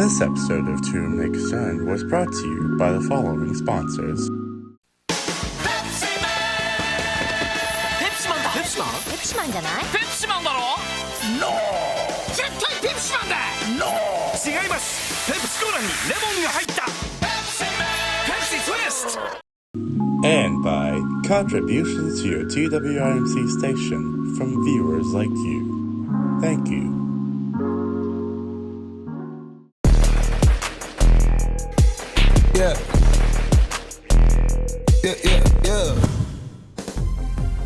This episode of To Make Sense was brought to you by the following sponsors. 펩시만 다 펩시만? 펩시만じゃない? 펩시만だろ? NO! 絶対ペプシマンだ! NO! 違います. ペプシコーラにレモンが入ったペプシツイスト And by contributions to your TWIMC station from viewers like you. Thank you. Yeah.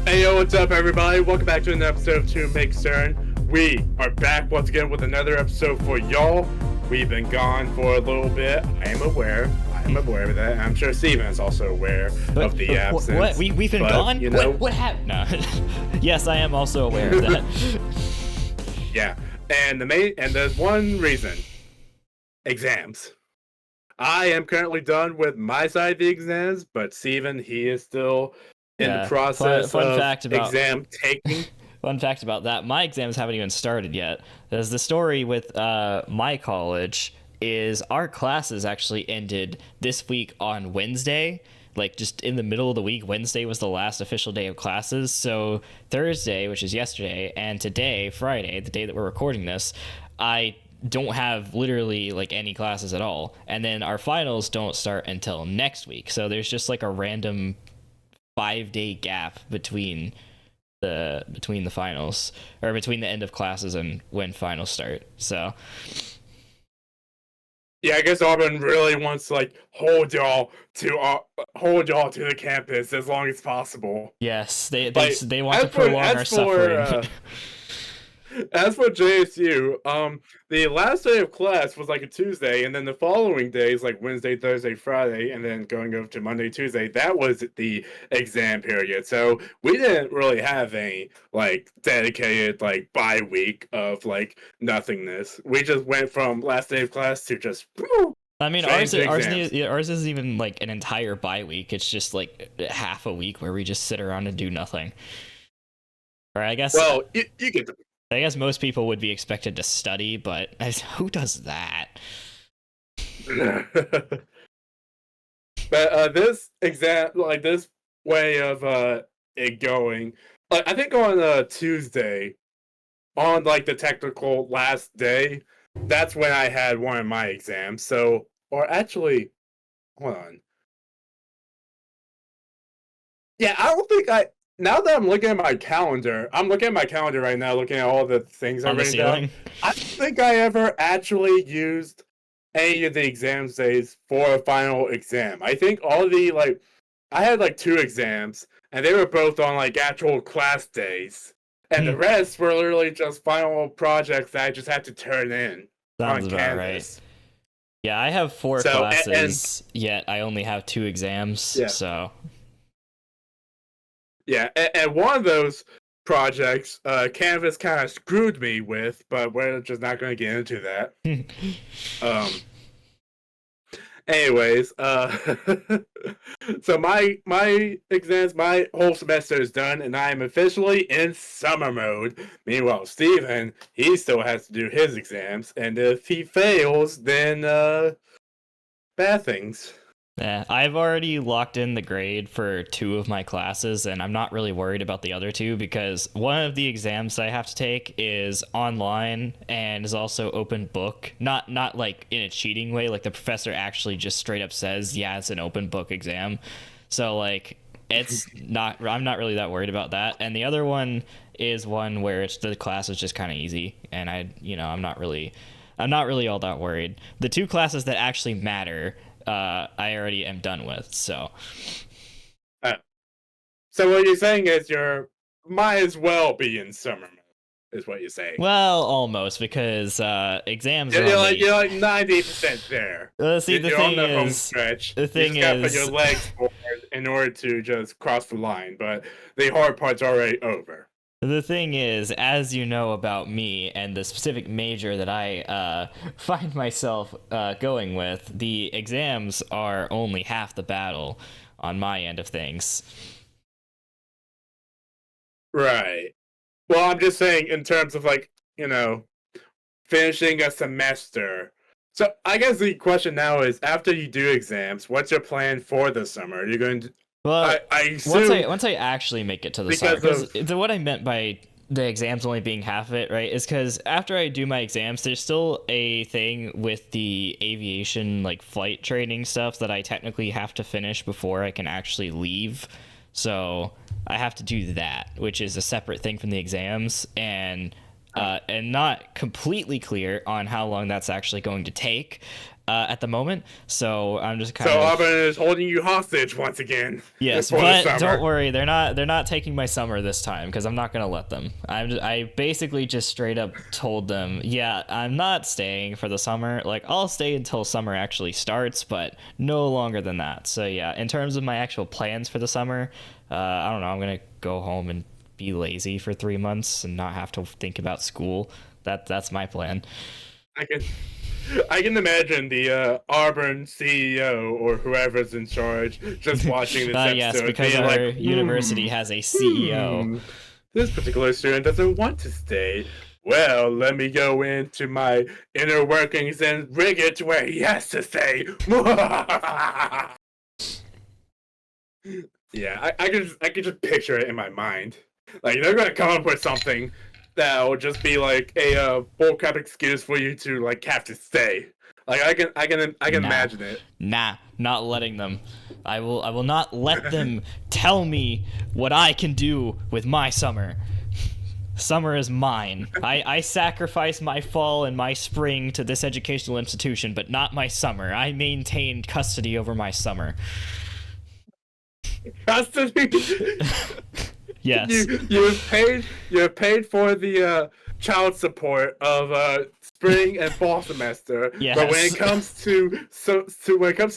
Hey yo, what's up everybody? Welcome back to another episode of To Make Sense. We are back once again with another episode for y'all. We've been gone for a little bit. I am aware of that. I'm sure Steven is also aware of the absence. What? We've been gone? You know, what happened? No. Yes, I am also aware of that. Yeah, and there's one reason. Exams. I am currently done with my side of the exams, but Steven, he is still in the process of exam taking. Fun fact about that, my exams haven't even started yet. There's the story with my college is our classes actually ended this week on Wednesday. Like just in the middle of the week, Wednesday was the last official day of classes. So Thursday, which is yesterday, and today, Friday, the day that we're recording this, I don't have literally like any classes at all. And then our finals don't start until next week. So there's just like a random 5-day gap between the finals, or between the end of classes and when finals start. So yeah, I guess Auburn really wants to like hold y'all to the campus as long as possible. Yes, they like, want to prolong our suffering. As for JSU, the last day of class was like a Tuesday, and then the following days, like Wednesday, Thursday, Friday, and then going over to Monday, Tuesday, that was the exam period. So we didn't really have any like dedicated like bye week of like nothingness. We just went from last day of class to just. I mean, ours isn't even like an entire bye week. It's just like half a week where we just sit around and do nothing. Or I guess. Well, you get the. I guess most people would be expected to study, but who does that? But this exam, like this way of it going, like I think on Tuesday, on like the technical last day, that's when I had one of my exams. So, or actually, hold on. Yeah, I don't think I. Now that I'm looking at my calendar, right now, looking at all the things I've written down. I don't think I ever actually used any of the exam days for a final exam. I think all the, like, I had, like, 2 exams, and they were both on, like, actual class days. And the rest were literally just final projects that I just had to turn in. Sounds about Canvas. Right. Yeah, I have 4 classes, yet I only have 2 exams, yeah. So... Yeah, and one of those projects, Canvas kind of screwed me with, but we're just not going to get into that. Anyways, so my exams, my whole semester is done, and I am officially in summer mode. Meanwhile, Steven, he still has to do his exams, and if he fails, then bad things. Yeah, I've already locked in the grade for 2 of my classes, and I'm not really worried about the other 2 because one of the exams I have to take is online and is also open book. Not like in a cheating way, like the professor actually just straight up says, yeah, it's an open book exam. So like I'm not really that worried about that. And the other one is one where the class is just kind of easy, and I'm not really all that worried. The 2 classes that actually matter, I already am done with, so. So what you're saying is you might as well be in summer mode, is what you're saying. Well, almost, because exams are you're like 90% there. See, you're on the home stretch. The thing you just gotta put your legs forward in order to just cross the line, but the hard part's already over. The thing is, as you know about me and the specific major that I find myself going with, the exams are only half the battle on my end of things. Right. Well, I'm just saying in terms of, like, finishing a semester So I guess the question now is, after you do exams, what's your plan for the summer? Are you going to? Well, I assume once I actually make it to the summer, because because what I meant by the exams only being half of it, right, is because after I do my exams, there's still a thing with the aviation like flight training stuff that I technically have to finish before I can actually leave. So I have to do that, which is a separate thing from the exams, and not completely clear on how long that's actually going to take at the moment. So I'm just kind so of Auburn is holding you hostage once again. yes, for the but summer. don't worry, they're not taking my summer this time because I'm not gonna let them. I basically just straight up told them, yeah, I'm not staying for the summer. Like I'll stay until summer actually starts, but no longer than that. So yeah, in terms of my actual plans for the summer, I don't know. I'm gonna go home and be lazy for 3 months and not have to think about school. That's my plan. I can imagine the Auburn CEO or whoever's in charge just watching this episode. Yes, because being our like, university has a CEO. This particular student doesn't want to stay. Well, let me go into my inner workings and rig it to where he has to stay. Yeah, I can just picture it in my mind. Like they're gonna come up with something that will just be like a bullcrap excuse for you to like have to stay. Like I can imagine it. Nah, not letting them. I will not let them tell me what I can do with my summer. Summer is mine. I sacrifice my fall and my spring to this educational institution, but not my summer. I maintain custody over my summer. Custody. Yes. You have paid for the child support of spring and fall semester. Yes. But when it comes to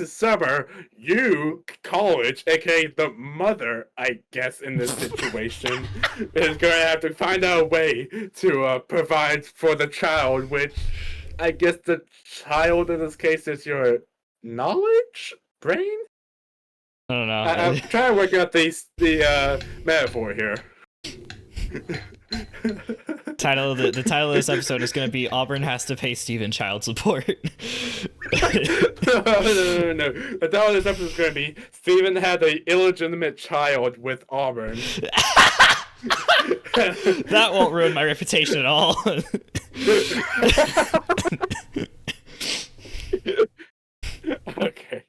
summer, you college, aka the mother, I guess in this situation, is going to have to find out a way to provide for the child, which I guess the child in this case is your knowledge brain. I don't know. I'm trying to work out the metaphor here. the title of this episode is going to be Auburn has to pay Steven child support. No. The title of this episode is going to be Steven had an illegitimate child with Auburn. That won't ruin my reputation at all. Okay.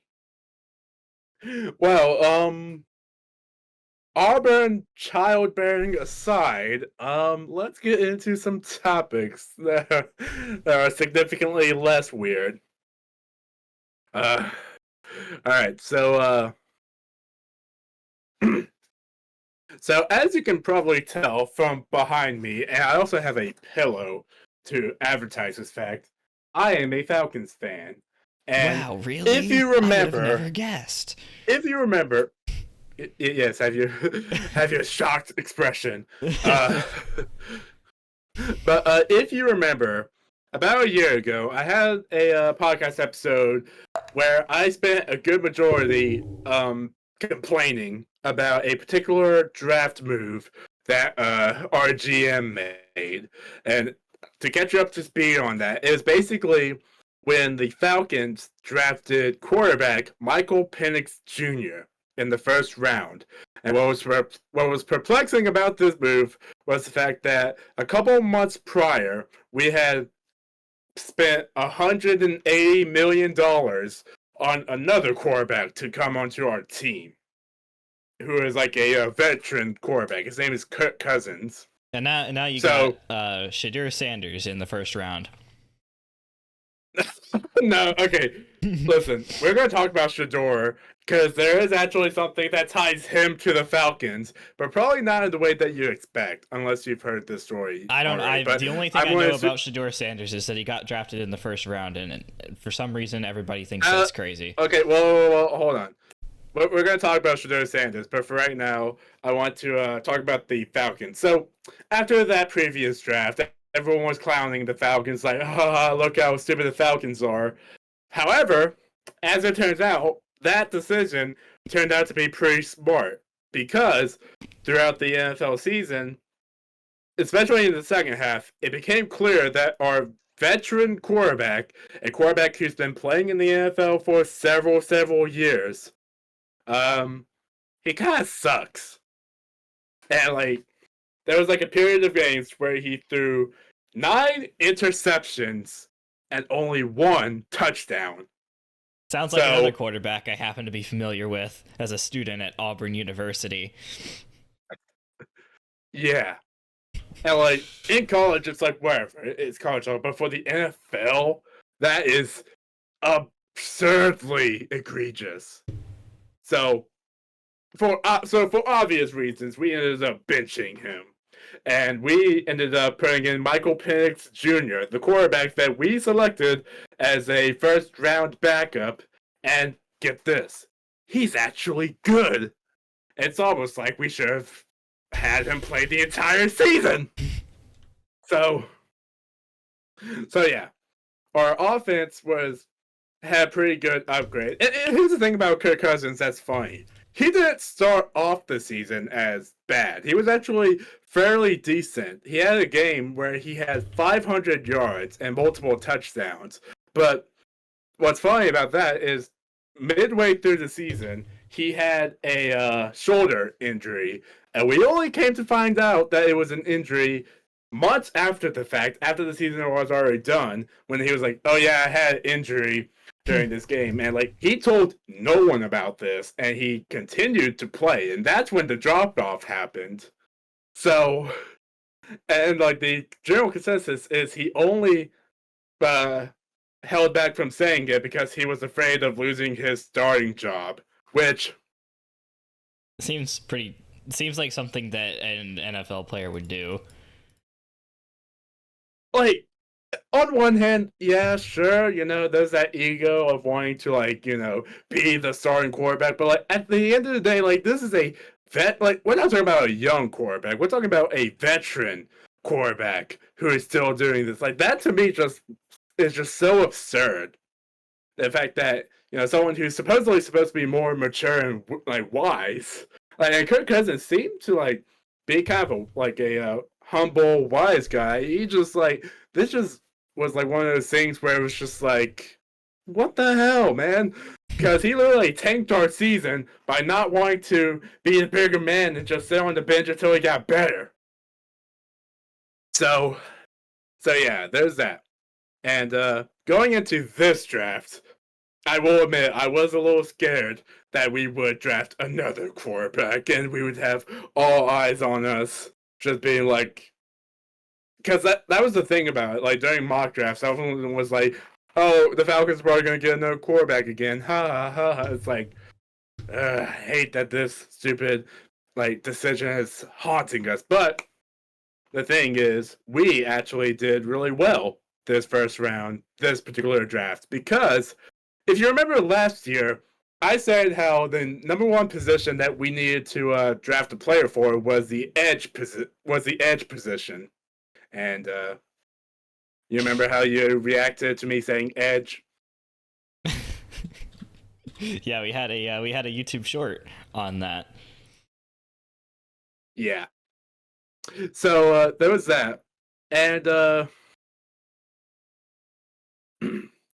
Well, Auburn childbearing aside, let's get into some topics that are significantly less weird. Alright, so, so as you can probably tell from behind me, and I also have a pillow to advertise this fact, I am a Falcons fan. And wow, really? if you remember, I would have never guessed. If you remember, yes, have your shocked expression. But if you remember, about a year ago, I had a podcast episode where I spent a good majority complaining about a particular draft move that our GM made. And to get you up to speed on that, it was basically when the Falcons drafted quarterback Michael Penix Jr. in the first round. And what was perplexing about this move was the fact that a couple months prior, we had spent $180 million on another quarterback to come onto our team, who is like a veteran quarterback. His name is Kirk Cousins. And now you got Shadur Sanders in the first round. No, okay. Listen, we're going to talk about Shador because there is actually something that ties him to the Falcons, but probably not in the way that you expect, unless you've heard this story. I don't. Already. The only thing I know about Shadur Sanders is that he got drafted in the first round, and for some reason, everybody thinks that's crazy. Okay, well, hold on. We're going to talk about Shadur Sanders, but for right now, I want to talk about the Falcons. So, after that previous draft, everyone was clowning the Falcons, like, look how stupid the Falcons are. However, as it turns out, that decision turned out to be pretty smart, because throughout the NFL season, especially in the second half, it became clear that our veteran quarterback, a quarterback who's been playing in the NFL for several years, he kind of sucks. And like, there was like a period of games where he threw 9 interceptions and only 1 touchdown. Sounds like another quarterback I happen to be familiar with as a student at Auburn University. Yeah. And like in college, it's like whatever, it's college level. But for the NFL, that is absurdly egregious. So for obvious reasons, we ended up benching him, and we ended up putting in Michael Penix Jr., the quarterback that we selected as a first-round backup. And get this, he's actually good. It's almost like we should have had him play the entire season. So yeah, our offense had pretty good upgrade. And here's the thing about Kirk Cousins that's funny. He didn't start off the season as bad. He was actually fairly decent. He had a game where he had 500 yards and multiple touchdowns. But what's funny about that is midway through the season, he had a shoulder injury. And we only came to find out that it was an injury months after the fact, after the season was already done, when he was like, oh yeah, I had an injury during this game. And like, he told no one about this, and he continued to play. And that's when the drop-off happened. So, and like, the general consensus is he only held back from saying it because he was afraid of losing his starting job, which seems like something that an NFL player would do. Like, on one hand, yeah, sure, there's that ego of wanting to, like, be the starting quarterback, but, like, at the end of the day, like, this is a like, we're not talking about a young quarterback, we're talking about a veteran quarterback who is still doing this. Like, that to me is just so absurd. The fact that, someone who's supposedly supposed to be more mature and, like, wise, like, and Kirk Cousins seemed to, like, be kind of a humble, wise guy. He just, like, this just was, like, one of those things where it was just, like, what the hell, man? Because he literally tanked our season by not wanting to be a bigger man and just sit on the bench until he got better. So yeah, there's that. And going into this draft, I will admit, I was a little scared that we would draft another quarterback and we would have all eyes on us just being like, because that was the thing about it. Like, during mock drafts, everyone was like, oh, the Falcons are probably going to get another quarterback again. Ha ha ha. It's like, I hate that this stupid, like, decision is haunting us. But the thing is, we actually did really well this first round, this particular draft, because if you remember last year, I said how the number one position that we needed to draft a player for was the edge position. And you remember how you reacted to me saying edge? Yeah, we had a YouTube short on that. Yeah. So there was that. And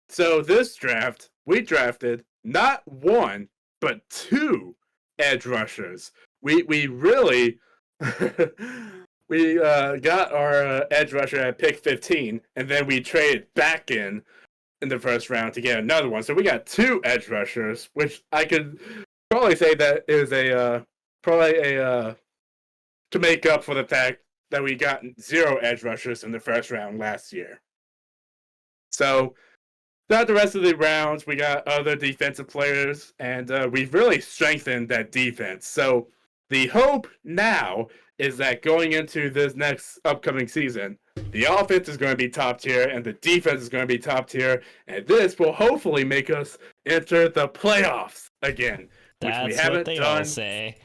so this draft, we drafted not 1, but 2 edge rushers. We really we got our edge rusher at pick 15, and then we traded back in the first round to get another one. So we got 2 edge rushers, which I could probably say that is to make up for the fact that we got 0 edge rushers in the first round last year. So throughout the rest of the rounds, we got other defensive players, and we've really strengthened that defense. So the hope now is that going into this next upcoming season, the offense is going to be top tier, and the defense is going to be top tier, and this will hopefully make us enter the playoffs again, That's which we haven't what they done. all say.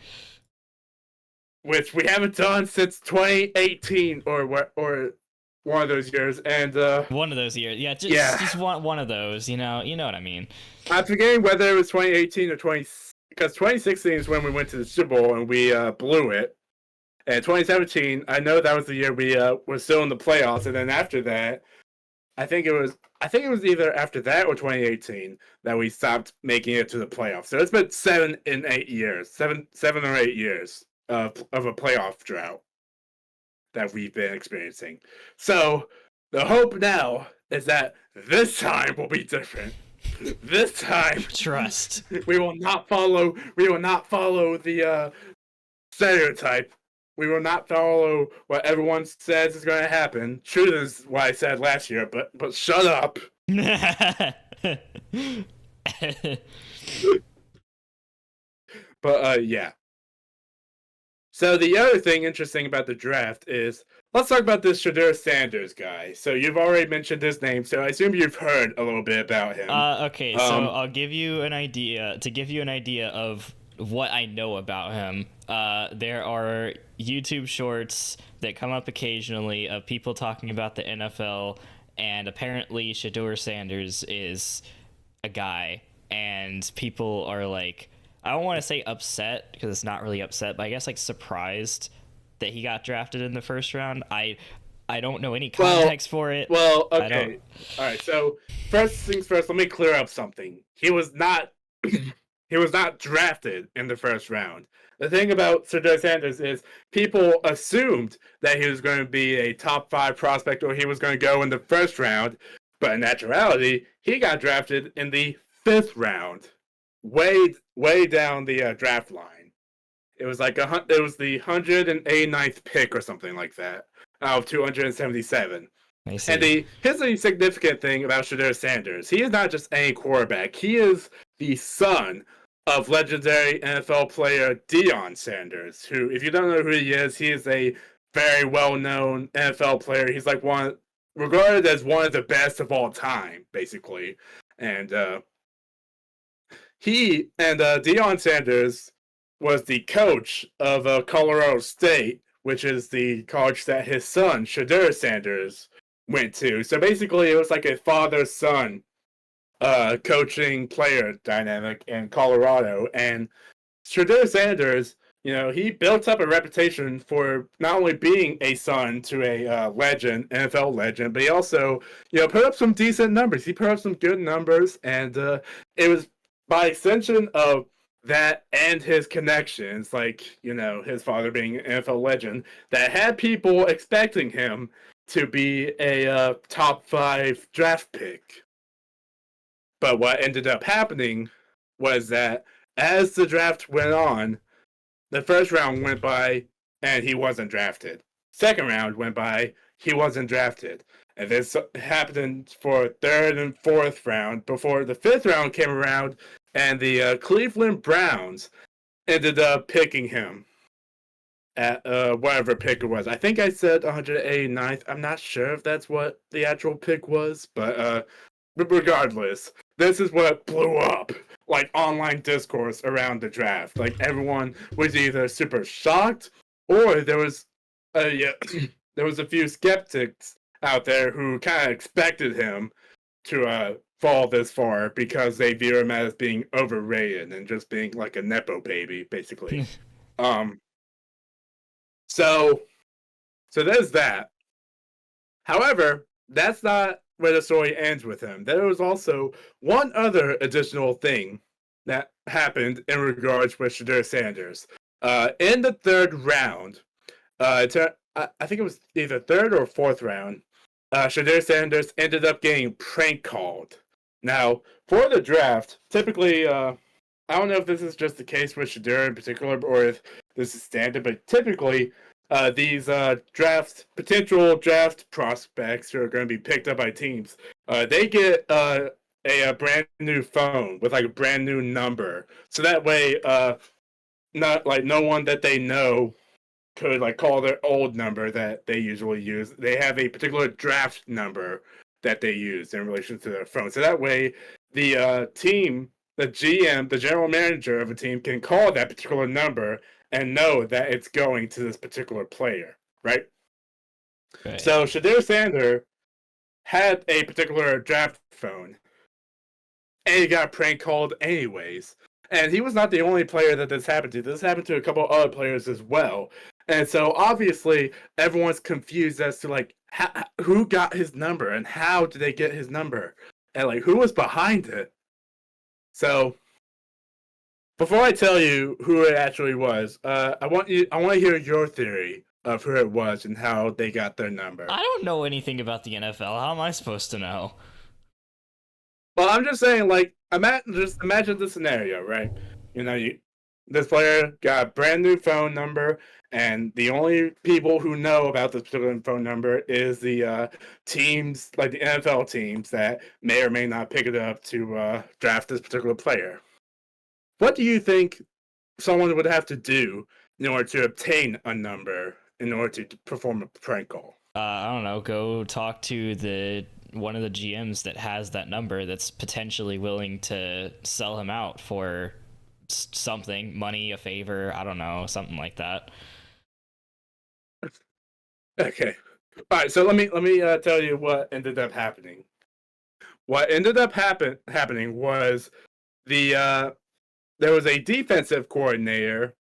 Which we haven't done since 2018 or one of those years, and one of those years, yeah, just one of those, you know what I mean. I'm forgetting whether it was 2018 or because 2016 is when we went to the Super Bowl and we blew it, and 2017, I know that was the year we were still in the playoffs, and then after that, I think it was either after that or 2018 that we stopped making it to the playoffs. So it's been 7 or 8 years of a playoff drought that we've been experiencing. So the hope now is that this time will be different. This time, Trust. we will not follow the stereotype. We will not follow what everyone says is going to happen. Truth is what I said last year, but shut up. But yeah. So the other thing interesting about the draft is, let's talk about this Shedeur Sanders guy. So you've already mentioned his name, so I assume you've heard a little bit about him. Okay, so I'll give you an idea. To give you an idea of what I know about him, there are YouTube shorts that come up occasionally of people talking about the NFL, and apparently Shedeur Sanders is a guy, and people are like, I don't want to say upset because it's not really upset, but I guess like surprised that he got drafted in the first round. I don't know any context for it. Well, okay. All right. So first things first, let me clear up something. He was not drafted in the first round. The thing about Shedeur Sanders is people assumed that he was going to be a top 5 prospect or he was going to go in the first round, but in actuality, he got drafted in the 5th round. Way down the draft line. It was like it was the 189th pick or something like that out of 277. And here's the significant thing about Shedeur Sanders. He is not just any quarterback. He is the son of legendary NFL player Deion Sanders, who, if you don't know who he is a very well-known NFL player. He's like regarded as one of the best of all time, basically. And Deion Sanders was the coach of Colorado State, which is the college that his son, Shedeur Sanders, went to. So basically, it was like a father-son coaching player dynamic in Colorado. And Shedeur Sanders, he built up a reputation for not only being a son to a NFL legend, but he also, put up some decent numbers. He put up some good numbers, and it was by extension of that and his connections, like, his father being an NFL legend, that had people expecting him to be a top 5 draft pick. But what ended up happening was that as the draft went on, the first round went by and he wasn't drafted. Second round went by, he wasn't drafted. And this happened for third and fourth round before the 5th round came around, and the Cleveland Browns ended up picking him at whatever pick it was. I think I said 189th. I'm not sure if that's what the actual pick was, but regardless, this is what blew up like online discourse around the draft. Like, everyone was either super shocked or there was there was a few skeptics out there who kind of expected him to fall this far because they view him as being overrated and just being like a nepo baby, basically. So there's that. However, that's not where the story ends with him. There was also one other additional thing that happened in regards with Shedeur Sanders. In the 3rd round, I think it was either 3rd or 4th round, Shedeur Sanders ended up getting prank called. Now, for the draft, typically, I don't know if this is just the case with Shedeur in particular, or if this is standard, but typically, these potential draft prospects who are going to be picked up by teams, they get a brand new phone with like a brand new number, so that way, not like no one that they know could like call their old number that they usually use. They have a particular draft number that they use in relation to their phone. So that way, the team, the GM, the general manager of a team can call that particular number and know that it's going to this particular player, right? Right. So Shedeur Sanders had a particular draft phone, and he got prank called anyways. And he was not the only player that this happened to. This happened to a couple other players as well. And so obviously everyone's confused as to like who got his number and how did they get his number and like who was behind it. So before I tell you who it actually was, I want to hear your theory of who it was and how they got their number. I don't know anything about the NFL. How am I supposed to know? Well, I'm just saying, like, just imagine the scenario, right? This player got a brand new phone number, and the only people who know about this particular phone number is the teams, like the NFL teams, that may or may not pick it up to draft this particular player. What do you think someone would have to do in order to obtain a number in order to perform a prank call? I don't know. Go talk to one of the GMs that has that number that's potentially willing to sell him out for something, money, a favor, I don't know, something like that. Okay. All right, so let me tell you what ended up happening. What ended up happening was there was a defensive coordinator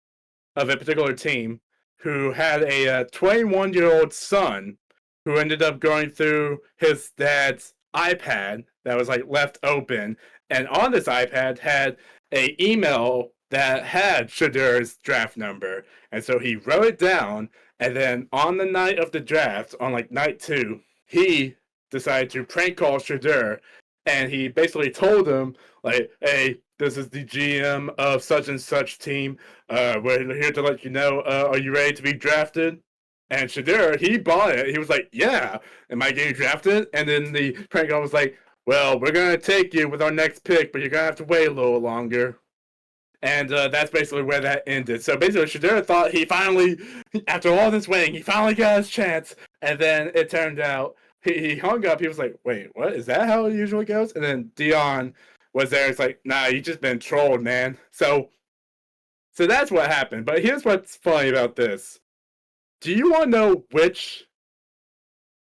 of a particular team who had a 21-year-old son who ended up going through his dad's iPad that was like left open, and on this iPad had a email that had Shadur's draft number, and so he wrote it down. And then on the night of the draft, on like night 2, he decided to prank call Shadur, and he basically told him like, "Hey, this is the GM of such and such team. We're here to let you know. Are you ready to be drafted?" And Shadur, he bought it. He was like, "Yeah, am I getting drafted?" And then the prank call was like, "Well, we're gonna take you with our next pick, but you're gonna have to wait a little longer." And that's basically where that ended. So basically, Shadur thought he finally, after all this waiting, he finally got his chance. And then it turned out he hung up. He was like, "Wait, what? Is that how it usually goes?" And then Dion was there. It's like, "Nah, you just been trolled, man." So that's what happened. But here's what's funny about this. Do you want to know which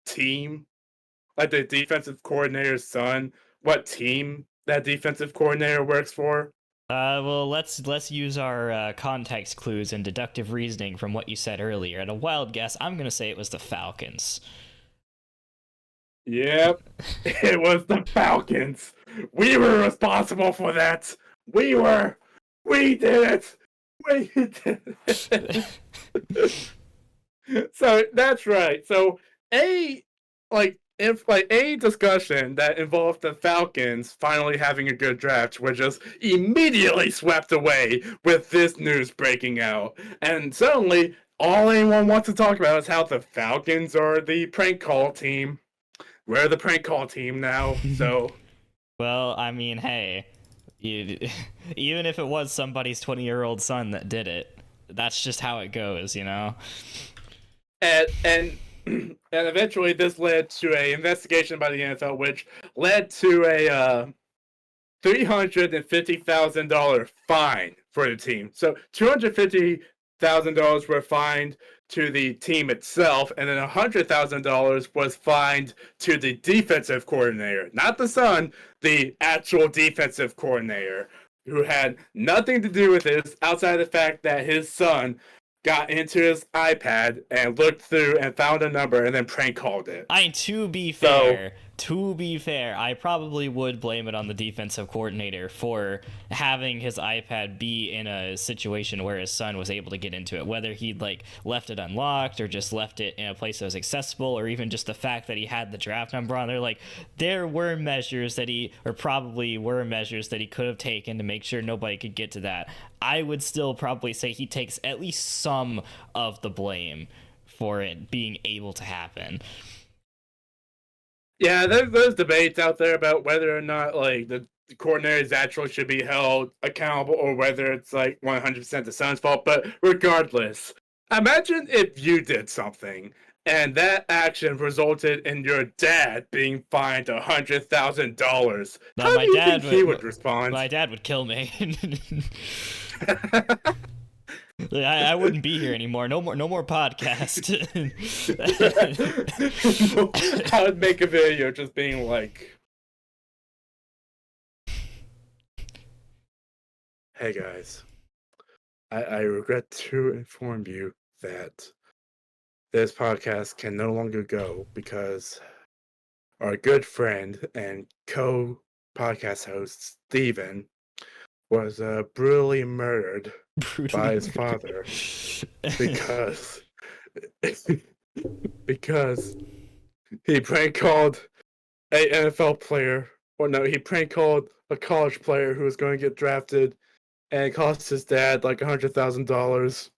team, like the defensive coordinator's son, what team that defensive coordinator works for? Well, let's use our context clues and deductive reasoning from what you said earlier. And a wild guess, I'm gonna say it was the Falcons. Yep, it was the Falcons. We were responsible for that. We did it. We did it. So that's right. So a discussion that involved the Falcons finally having a good draft was just immediately swept away with this news breaking out. And suddenly all anyone wants to talk about is how the Falcons are the prank call team. We're the prank call team now, so Well, I mean, hey, even if it was somebody's 20-year-old son that did it, that's just how it goes, you know? and eventually this led to an investigation by the NFL, which led to a $350,000 fine for the team. So $250,000 were fined to the team itself, and then $100,000 was fined to the defensive coordinator, not the son, the actual defensive coordinator, who had nothing to do with this outside of the fact that his son got into his iPad and looked through and found a number and then prank called it. To be fair, I probably would blame it on the defensive coordinator for having his iPad be in a situation where his son was able to get into it, whether he'd like left it unlocked or just left it in a place that was accessible, or even just the fact that he had the draft number on there. Like, there were measures that he could have taken to make sure nobody could get to that. I would still probably say he takes at least some of the blame for it being able to happen. Yeah, there's debates out there about whether or not like the coordinators actually should be held accountable or whether it's like 100% the son's fault. But regardless, imagine if you did something and that action resulted in your dad being fined $100,000. How do you think he would respond? My dad would kill me. I wouldn't be here anymore. No more podcast. I would make a video just being like, "Hey guys, I regret to inform you that this podcast can no longer go because our good friend and co-podcast host Steven was brutally murdered by his father because he prank called a NFL player, or no, he prank called a college player who was going to get drafted, and it cost his dad like $100,000.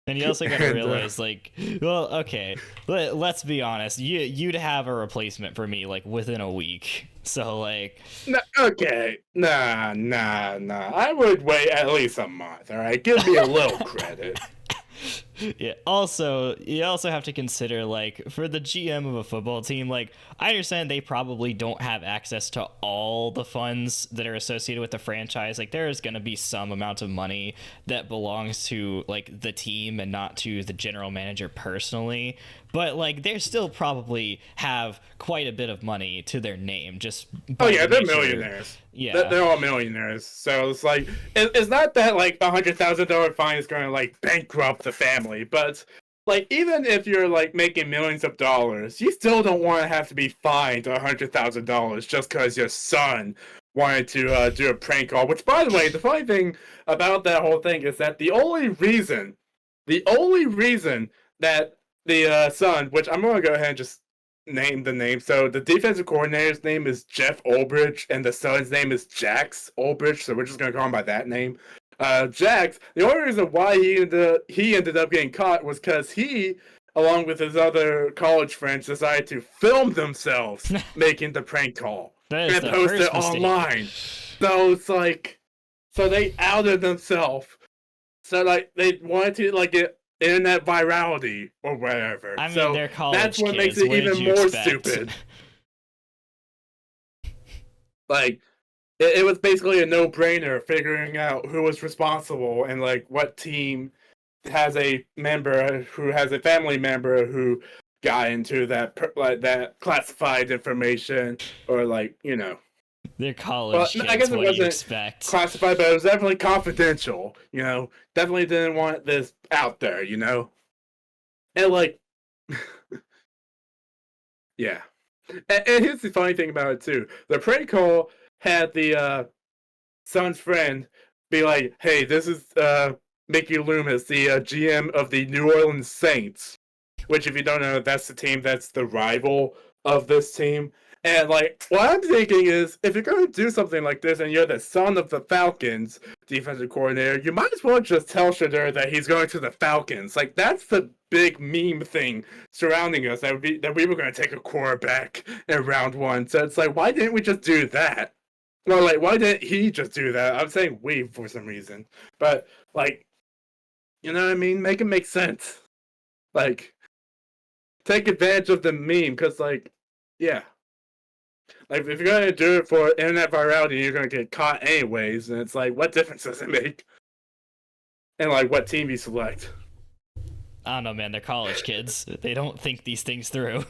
And you also got to realize, like, well, okay, let's be honest. You'd have a replacement for me like within a week. So like, Nah, I would wait at least a month. All right, give me a little credit. Yeah. Also, you also have to consider, like, for the GM of a football team, like, I understand they probably don't have access to all the funds that are associated with the franchise. Like, there is going to be some amount of money that belongs to, like, the team and not to the general manager personally. But, like, they still probably have quite a bit of money to their name. Just oh yeah, they're millionaires. Yeah, they're all millionaires. So it's like it's not that like $100,000 fine is going to like bankrupt the family, but like even if you're like making millions of dollars, you still don't want to have to be fined $100,000 just because your son wanted to do a prank call. Which, by the way, the funny thing about that whole thing is that the only reason that the son, which I'm going to go ahead and just name the name. So the defensive coordinator's name is Jeff Ulbrich, and the son's name is Jax Ulbrich. So we're just going to call him by that name. Jax, the only reason why he ended up getting caught was because he, along with his other college friends, decided to film themselves making the prank call and post it online. So it's like, so they outed themselves. So like they wanted to like get internet virality or whatever. I mean, so they're college that's what kids. makes it even more expect? stupid. Like, it was basically a no-brainer figuring out who was responsible and like what team has a member who has a family member who got into that that classified information, or like, you know. They're college kids. I guess it wasn't expect? classified, but it was definitely confidential. You know, definitely didn't want this out there. You know, and like, yeah. And here's the funny thing about it too: the prank call had the son's friend be like, "Hey, this is Mickey Loomis, the GM of the New Orleans Saints," which, if you don't know, that's the team that's the rival of this team. And like, what I'm thinking is, if you're going to do something like this and you're the son of the Falcons defensive coordinator, you might as well just tell Shedeur that he's going to the Falcons. Like, that's the big meme thing surrounding us, that we were going to take a quarterback in round one. So it's like, why didn't we just do that? Well, like, why didn't he just do that? I'm saying we for some reason. But, like, you know what I mean? Make it make sense. Like, take advantage of the meme, because, like, yeah. Like, if you're going to do it for internet virality, you're going to get caught anyways, and it's like, what difference does it make? And, like, what team you select? I don't know, man. They're college kids. They don't think these things through.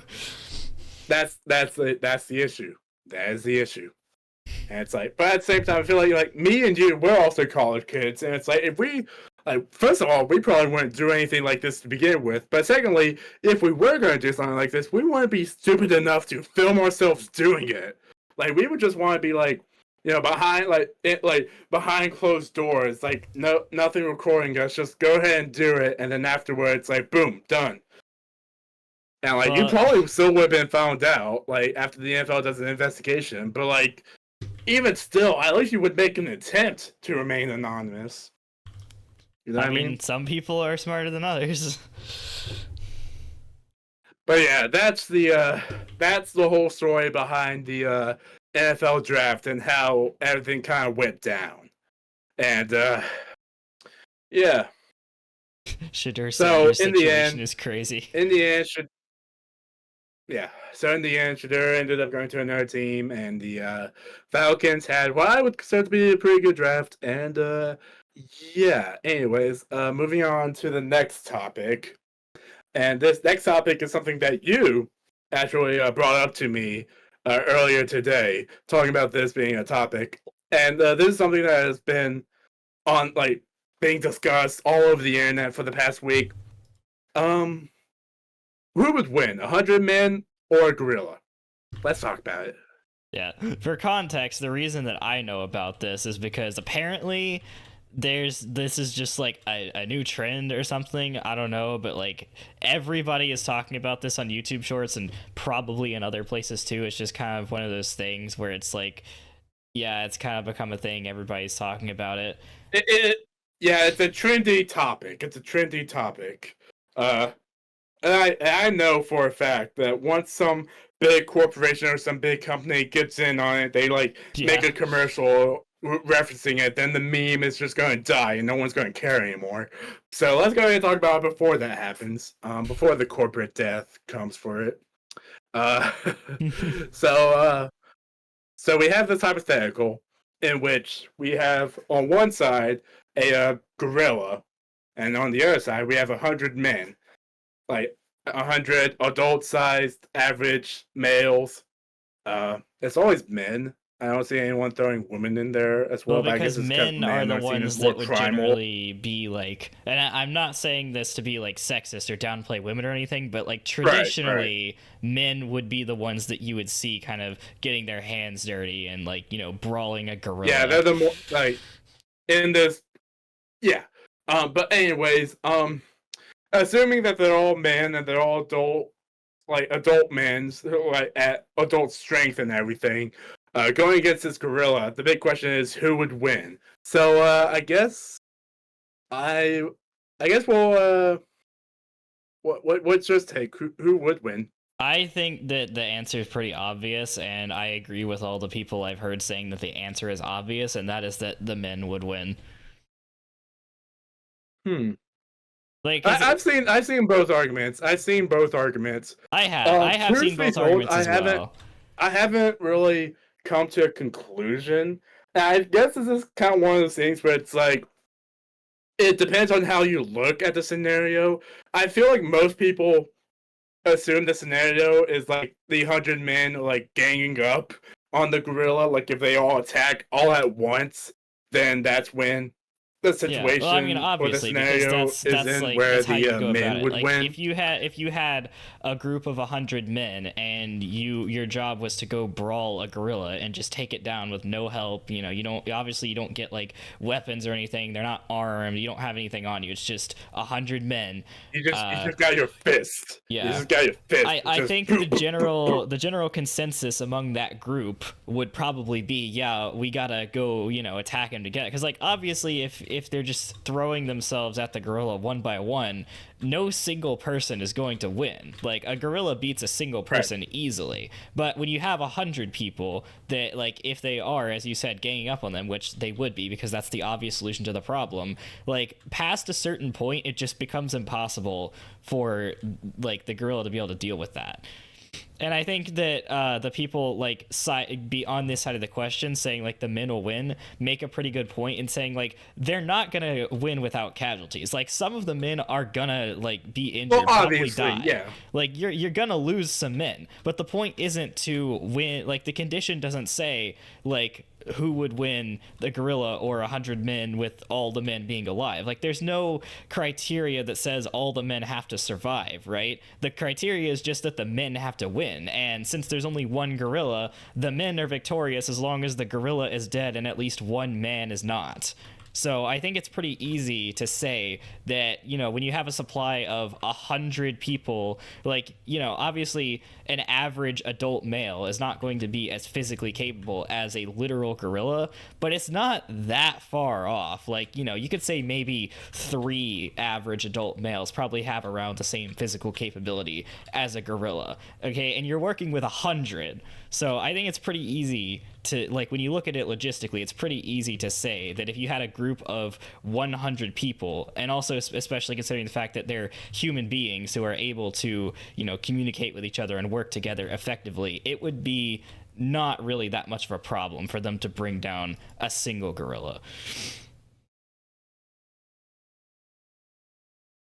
That's the issue. That is the issue. And it's like, but at the same time, I feel like me and you, we're also college kids, and it's like, if we, like, first of all, we probably wouldn't do anything like this to begin with, but secondly, if we were going to do something like this, we wouldn't be stupid enough to film ourselves doing it. Like, we would just want to be like, you know, behind closed doors, like, nothing recording us, just go ahead and do it, and then afterwards, like, boom, done. And, like, you probably still would have been found out, like, after the NFL does an investigation, but, like, even still, at least you would make an attempt to remain anonymous. You know what I mean? Some people are smarter than others. But yeah, that's the whole story behind the NFL draft and how everything kind of went down. And yeah. Shedeur So in the end, is crazy. In the end, So in the end, Shedeur ended up going to another team, and the Falcons had what I would consider to be a pretty good draft. And yeah, anyways, moving on to the next topic. And this next topic is something that you actually brought up to me earlier today, talking about this being a topic. And this is something that has been being discussed all over the internet for the past week. Who would win, 100 men or a gorilla? Let's talk about it. Yeah. For context, the reason that I know about this is because apparently this is just like a new trend or something. I don't know, but like everybody is talking about this on YouTube Shorts and probably in other places too. It's just kind of one of those things where it's like, yeah, it's kind of become a thing. Everybody's talking about it. Yeah, it's a trendy topic. It's a trendy topic. And I know for a fact that once some big corporation or some big company gets in on it, they like make a commercial referencing it, then the meme is just going to die and no one's going to care anymore. So let's go ahead and talk about it before that happens, before the corporate death comes for it. So we have this hypothetical in which we have on one side a gorilla, and on the other side we have 100 men, like 100 adult-sized average males. It's always men. I don't see anyone throwing women in there as well. Well, because men are the ones that would generally be like, and I'm not saying this to be like sexist or downplay women or anything, but like traditionally, men would be the ones that you would see kind of getting their hands dirty and like, you know, brawling a gorilla. Yeah, they're the more like in this. Yeah. But anyways, assuming that they're all men and they're all adult men, like at adult strength and everything. Going against this gorilla, the big question is who would win. So I guess we'll what's your take? Who would win? I think that the answer is pretty obvious, and I agree with all the people I've heard saying that the answer is obvious, and that is that the men would win. Like I've seen both arguments. I have seen both arguments as well. I haven't really come to a conclusion. And I guess this is kind of one of those things where it's like it depends on how you look at the scenario. I feel like most people assume the scenario is like the 100 men like ganging up on the gorilla. Like if they all attack all at once, then that's when the situation well, I mean, obviously, or the scenario that's is in like, where that's how you the go men about would it. Like, win. If you had a group of 100 men and your job was to go brawl a gorilla and just take it down with no help, you know, you don't get like weapons or anything. They're not armed. You don't have anything on you. It's just 100 men. You just got your fist. Yeah, you just got your fist. I think the general consensus among that group would probably be, yeah, we gotta go, you know, attack him together. Because like obviously, if they're just throwing themselves at the gorilla one by one, no single person is going to win. Like a gorilla beats a single person easily. But when you have 100 people that, like, if they are, as you said, ganging up on them, which they would be because that's the obvious solution to the problem, like past a certain point, it just becomes impossible for like the gorilla to be able to deal with that. And I think that the people like be on this side of the question saying like the men will win make a pretty good point in saying like they're not gonna win without casualties. Like some of the men are gonna like be injured, probably die. Yeah. Like you're gonna lose some men, but the point isn't to win. Like the condition doesn't say like who would win, the gorilla or 100 men with all the men being alive. Like there's no criteria that says all the men have to survive, right? The criteria is just that the men have to win, and since there's only one gorilla, the men are victorious as long as the gorilla is dead and at least one man is not. So I think it's pretty easy to say that, you know, when you have a supply of 100 people, like, you know, obviously an average adult male is not going to be as physically capable as a literal gorilla, but it's not that far off. Like, you know, you could say maybe 3 average adult males probably have around the same physical capability as a gorilla. Okay, and you're working with 100. So I think it's pretty easy to, like, when you look at it logistically, it's pretty easy to say that if you had a group of 100 people, and also especially considering the fact that they're human beings who are able to, you know, communicate with each other and work together effectively, it would be not really that much of a problem for them to bring down a single gorilla.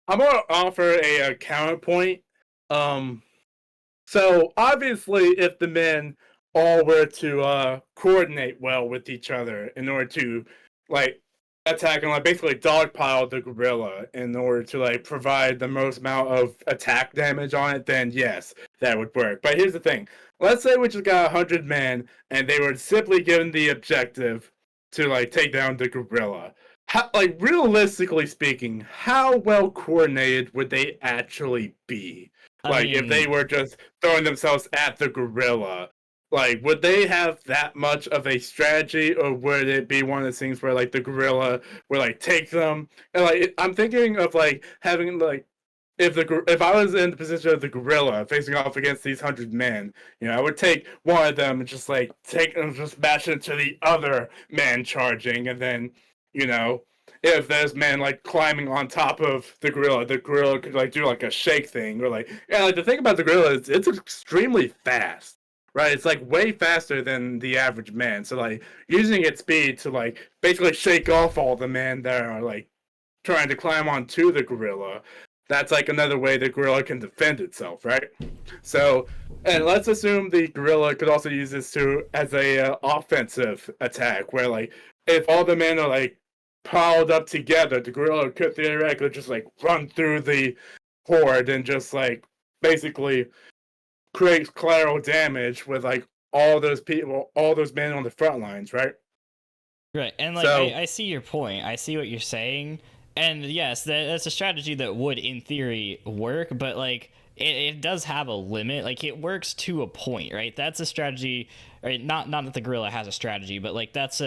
I'm going to offer a counterpoint. So obviously, if the men all were to coordinate well with each other in order to, like, attack and like basically dogpile the gorilla in order to like provide the most amount of attack damage on it, then yes, that would work. But here's the thing: let's say we just got 100 men and they were simply given the objective to like take down the gorilla. How, like realistically speaking, how well coordinated would they actually be? Like if they were just throwing themselves at the gorilla, like would they have that much of a strategy, or would it be one of those things where like the gorilla would like take them? And like I'm thinking of like having like if I was in the position of the gorilla facing off against these 100 men, you know, I would take one of them and just like take them, just bash into the other man charging, and then, you know, if there's men like climbing on top of the gorilla could like do like a shake thing, or like, yeah, like the thing about the gorilla is it's extremely fast, right? It's like way faster than the average man. So like using its speed to like basically shake off all the men that are like trying to climb onto the gorilla, that's like another way the gorilla can defend itself, right? So, and let's assume the gorilla could also use this as a offensive attack, where like if all the men are like piled up together, the gorilla could theoretically just like run through the horde and just like basically create collateral damage with like all those people, all those men on the front lines, right? Right, and like So, I see your point. I see what you're saying, and yes, that's a strategy that would, in theory, work. But like, it does have a limit. Like, it works to a point, right? That's a strategy. Right? Not that the gorilla has a strategy, but like that's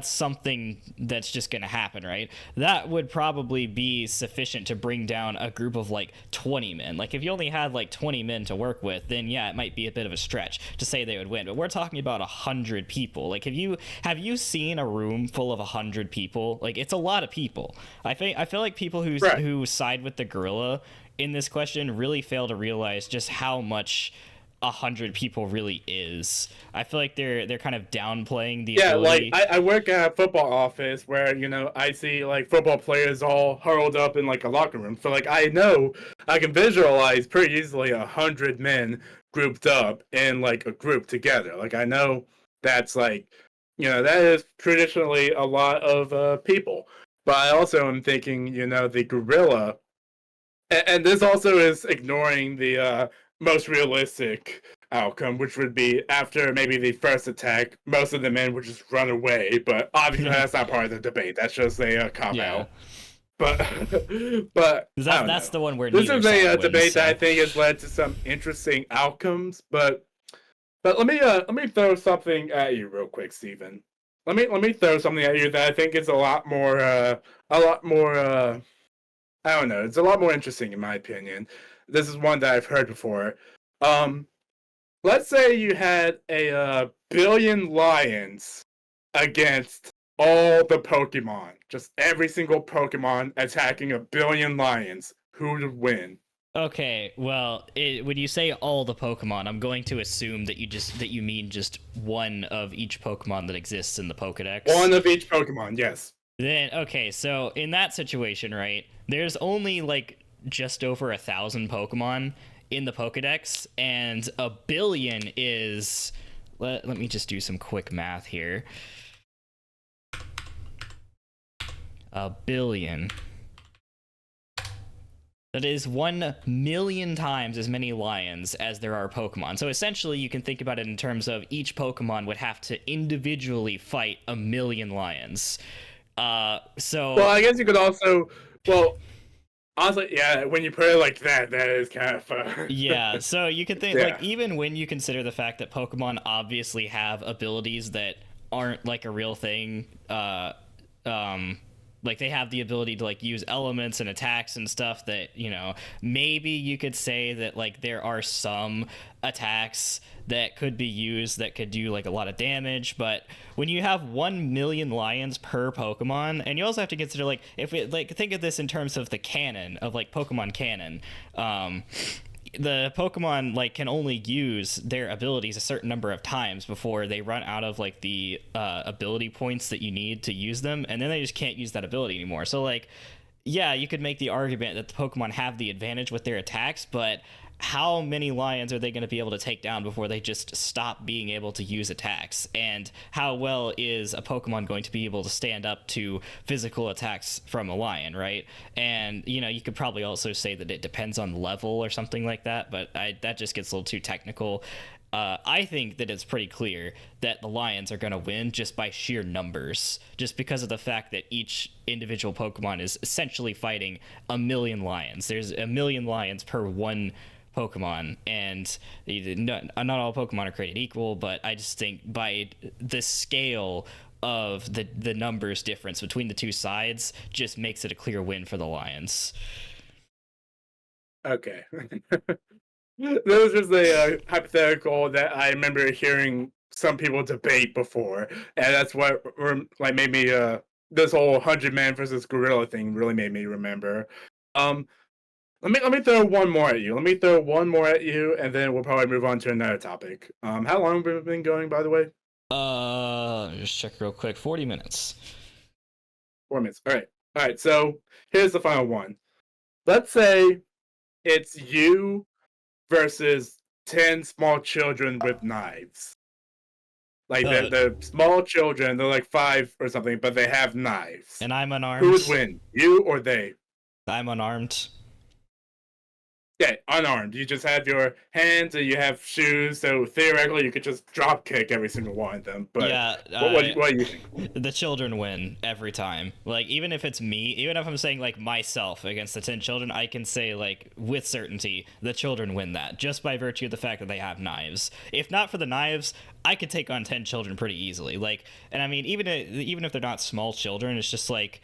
something that's just gonna happen, right? That would probably be sufficient to bring down a group of like 20 men. Like if you only had like 20 men to work with, then yeah, it might be a bit of a stretch to say they would win. But we're talking about 100 people. Like have you seen a room full of 100 people? Like it's a lot of people. I feel like people who side with the gorilla in this question really fail to realize just how much 100 people really is. I feel like they're kind of downplaying the ability. Like I work at a football office where, you know, I see like football players all huddled up in like a locker room. So like I know I can visualize pretty easily 100 men grouped up in like a group together. Like I know that's like, you know, that is traditionally a lot of people. But I also am thinking, you know, the gorilla, and this also is ignoring the most realistic outcome, which would be after maybe the first attack, most of the men would just run away. But obviously, that's not part of the debate. That's just a cop out. But that's the one where this is a debate so. that I think has led to some interesting outcomes. But let me throw something at you real quick, Steven. Let me throw something at you that I think is a lot more I don't know. It's a lot more interesting in my opinion. This is one that I've heard before. Let's say you had a billion lions against all the Pokemon. Just every single Pokemon attacking a billion lions. Who would win? Okay, well, when you say all the Pokemon, I'm going to assume that you mean just one of each Pokemon that exists in the Pokedex. One of each Pokemon, yes. Then okay, so in that situation, right, there's only like just over 1,000 Pokemon in the Pokedex, and a billion is let me just do some quick math here. A billion. That is 1 million times as many lions as there are Pokemon. So essentially, you can think about it in terms of each Pokemon would have to individually fight 1 million lions. Well, I guess you could also, honestly, yeah, when you put it like that is kind of yeah, so you could think, like, even when you consider the fact that Pokemon obviously have abilities that aren't like a real thing, like they have the ability to like use elements and attacks and stuff that, you know, maybe you could say that like there are some attacks that could be used that could do like a lot of damage. But when you have 1 million lions per Pokemon, and you also have to consider, like, if we like think of this in terms of the canon of like Pokemon canon, the Pokemon like can only use their abilities a certain number of times before they run out of like the ability points that you need to use them, and then they just can't use that ability anymore. So like, yeah, you could make the argument that the Pokemon have the advantage with their attacks, but how many lions are they going to be able to take down before they just stop being able to use attacks? And how well is a Pokemon going to be able to stand up to physical attacks from a lion, right? And, you know, you could probably also say that it depends on level or something like that, but that just gets a little too technical. I think that it's pretty clear that the lions are going to win just by sheer numbers, just because of the fact that each individual Pokemon is essentially fighting a million lions. There's a million lions per one Pokemon, and not all Pokemon are created equal, but I just think by the scale of the numbers difference between the two sides just makes it a clear win for the lions. Okay. That was just a hypothetical that I remember hearing some people debate before, and that's what like made me this whole 100-man versus gorilla thing really made me remember. Let me throw one more at you. And then we'll probably move on to another topic. How long have we been going, by the way? Just check real quick. 40 minutes. 4 minutes. All right. So here's the final one. Let's say it's you versus 10 small children with knives. Like they're small children, they're like 5 or something, but they have knives. And I'm unarmed. Who would win? You or they? I'm unarmed. Yeah, unarmed. You just have your hands and you have shoes, so theoretically you could just drop kick every single one of them. But yeah, what do you think? The children win every time. Like, even if it's me, even if I'm saying like myself against the 10 children, I can say like with certainty the children win that, just by virtue of the fact that they have knives. If not for the knives, I could take on 10 children pretty easily. Like, and I mean, even if they're not small children, it's just like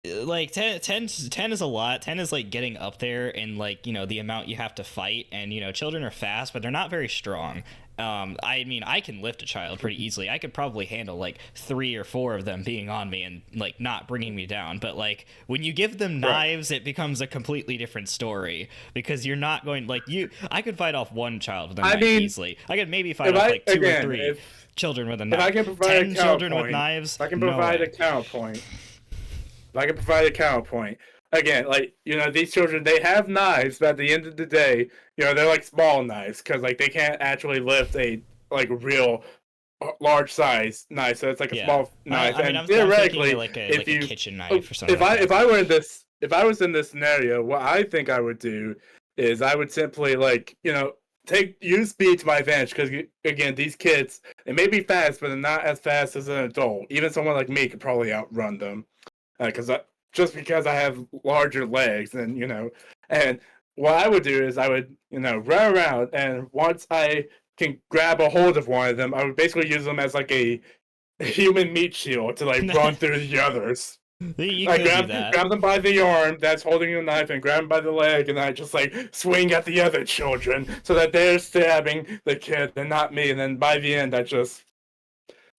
10 is a lot. 10 is like getting up there in like, you know, the amount you have to fight. And, you know, children are fast, but they're not very strong. I mean, I can lift a child pretty easily. I could probably handle like 3 or 4 of them being on me and like not bringing me down. But like when you give them knives, it becomes a completely different story, because you're not going like I could fight off one child with a knife easily. I could maybe fight off like 2 or 3 children with a knife. If I can provide 10 children with knives. I can provide a counterpoint. Again, like, you know, these children, they have knives, but at the end of the day, you know, they're like small knives, because like they can't actually lift a like real large size knife, so it's like a small knife. I mean, and theoretically, like a kitchen knife or something. If I was in this scenario, what I think I would do is I would simply, like, you know, use speed to my advantage, because again, these kids, they may be fast, but they're not as fast as an adult. Even someone like me could probably outrun them. Just because I have larger legs, and you know, and what I would do is I would, you know, run around, and once I can grab a hold of one of them, I would basically use them as like a human meat shield to like run through the others. I grab them by the arm that's holding the knife, and grab them by the leg, and I just like swing at the other children so that they're stabbing the kid and not me. And then by the end, I just.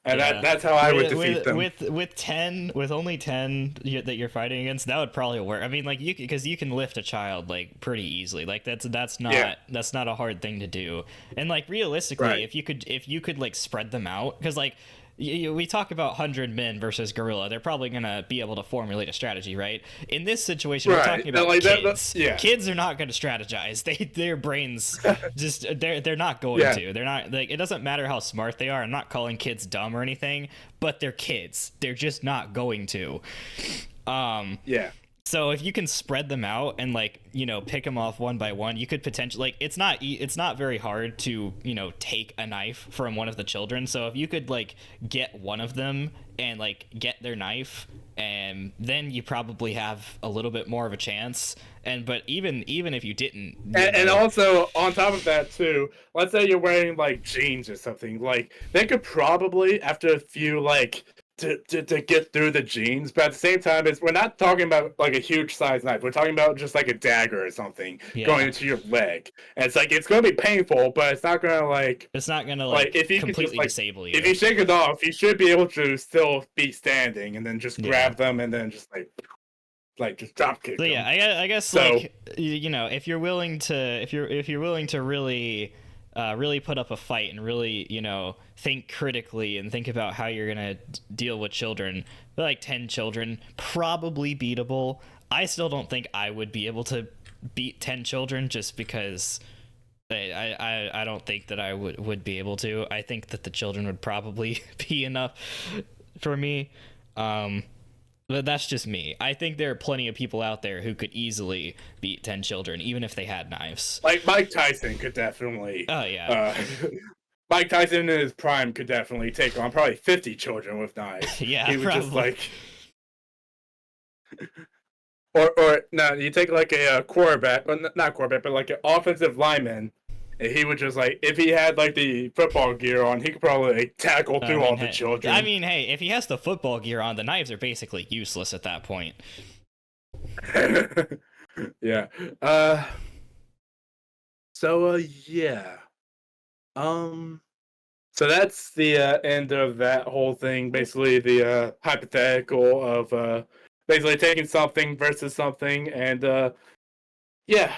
And that's how I would defeat them. With only 10 that you're fighting against, that would probably work. I mean, like, because you can lift a child like pretty easily. Like that's not a hard thing to do. And like realistically, if you could like spread them out, because like we talk about 100 men versus gorilla, they're probably gonna be able to formulate a strategy, right? In this situation, we're talking about like kids. Kids are not going to strategize. Their brains just they're not going to. They're not, like, it doesn't matter how smart they are. I'm not calling kids dumb or anything, but they're kids. They're just not going to. So if you can spread them out and, like, you know, pick them off one by one, you could potentially, like, it's not very hard to, you know, take a knife from one of the children. So if you could, like, get one of them and, like, get their knife, and then you probably have a little bit more of a chance. But even if you didn't, and also on top of that too, let's say you're wearing like jeans or something, like they could probably, after a few, like, to get through the jeans, but at the same time, we're not talking about like a huge size knife. We're talking about just like a dagger or something going into your leg, and it's like it's gonna be painful, but it's not gonna like if you completely disable you. If you shake it off, you should be able to still be standing, and then just grab them, and then just like just drop kick them. Yeah, I guess so, like, you know, if you're willing to really put up a fight and really, you know, think critically and think about how you're gonna deal with children, like 10 children, probably beatable. I still don't think I would be able to beat 10 children just because I don't think that I would be able to. I think that the children would probably be enough for me. But that's just me. I think there are plenty of people out there who could easily beat 10 children, even if they had knives. Like Mike Tyson could definitely. Oh, yeah. Mike Tyson in his prime could definitely take on probably 50 children with knives. Yeah, he would probably. just like. Or no, you take like a quarterback, well, not quarterback, but like an offensive lineman. And he would just like, if he had like the football gear on, he could probably like, tackle through all the children. I mean, hey, if he has the football gear on, the knives are basically useless at that point. Yeah. Yeah. So that's the end of that whole thing. Basically, the hypothetical of basically taking something versus something, and yeah.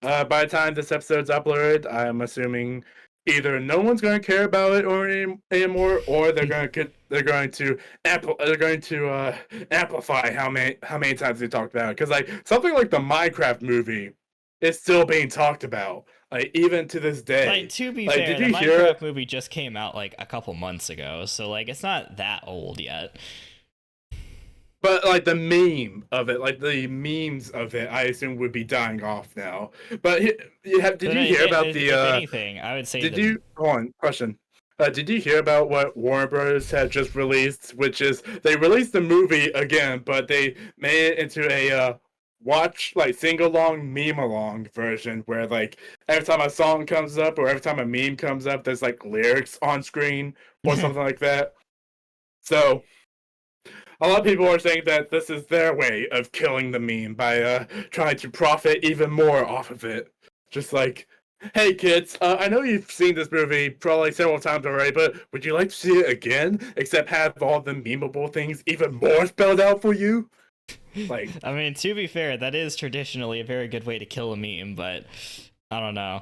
By the time this episode's uploaded, I'm assuming either no one's going to care about it anymore, or they're going to amplify how many times they talked about it. Because like something like the Minecraft movie is still being talked about, like even to this day. Like, to be fair, the Minecraft movie just came out like a couple months ago, so like it's not that old yet. But like the meme of it, like the memes of it, I assume would be dying off now. But did you hear about the? If anything, I would say. Question. Did you hear about what Warner Bros. Had just released? Which is they released the movie again, but they made it into a watch like sing along, meme along version where like every time a song comes up or every time a meme comes up, there's like lyrics on screen or something like that. So. A lot of people are saying that this is their way of killing the meme by trying to profit even more off of it. Just like, hey kids, I know you've seen this movie probably several times already, but would you like to see it again? Except have all the memeable things even more spelled out for you? Like, I mean, to be fair, that is traditionally a very good way to kill a meme, but I don't know.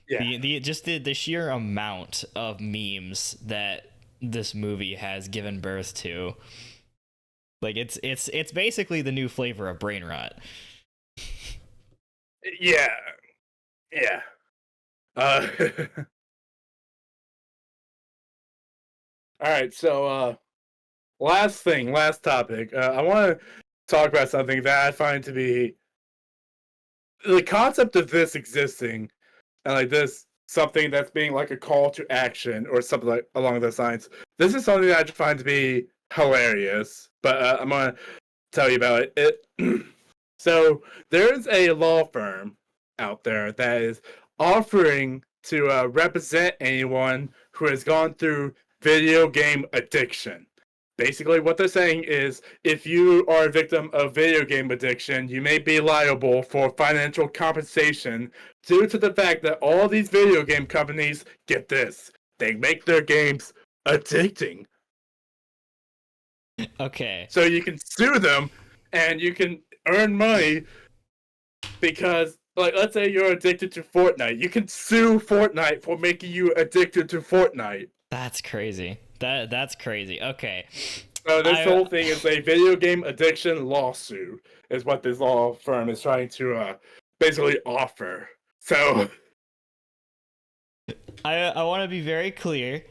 Yeah. The sheer amount of memes that this movie has given birth to. Like it's basically the new flavor of brain rot. Yeah. All right, so last topic. I want to talk about something that I find to be the concept of this existing, and like this something that's being like a call to action or something like along those lines. This is something that I find to be hilarious, but I'm gonna tell you about it. So there's a law firm out there that is offering to represent anyone who has gone through video game addiction. Basically, what they're saying is if you are a victim of video game addiction, you may be liable for financial compensation due to the fact that all these video game companies, get this, they make their games addicting. Okay. So you can sue them and you can earn money because, like, let's say you're addicted to Fortnite. You can sue Fortnite for making you addicted to Fortnite. That's crazy. That's crazy. Okay. So this whole thing is a video game addiction lawsuit, is what this law firm is trying to basically offer. So I want to be very clear.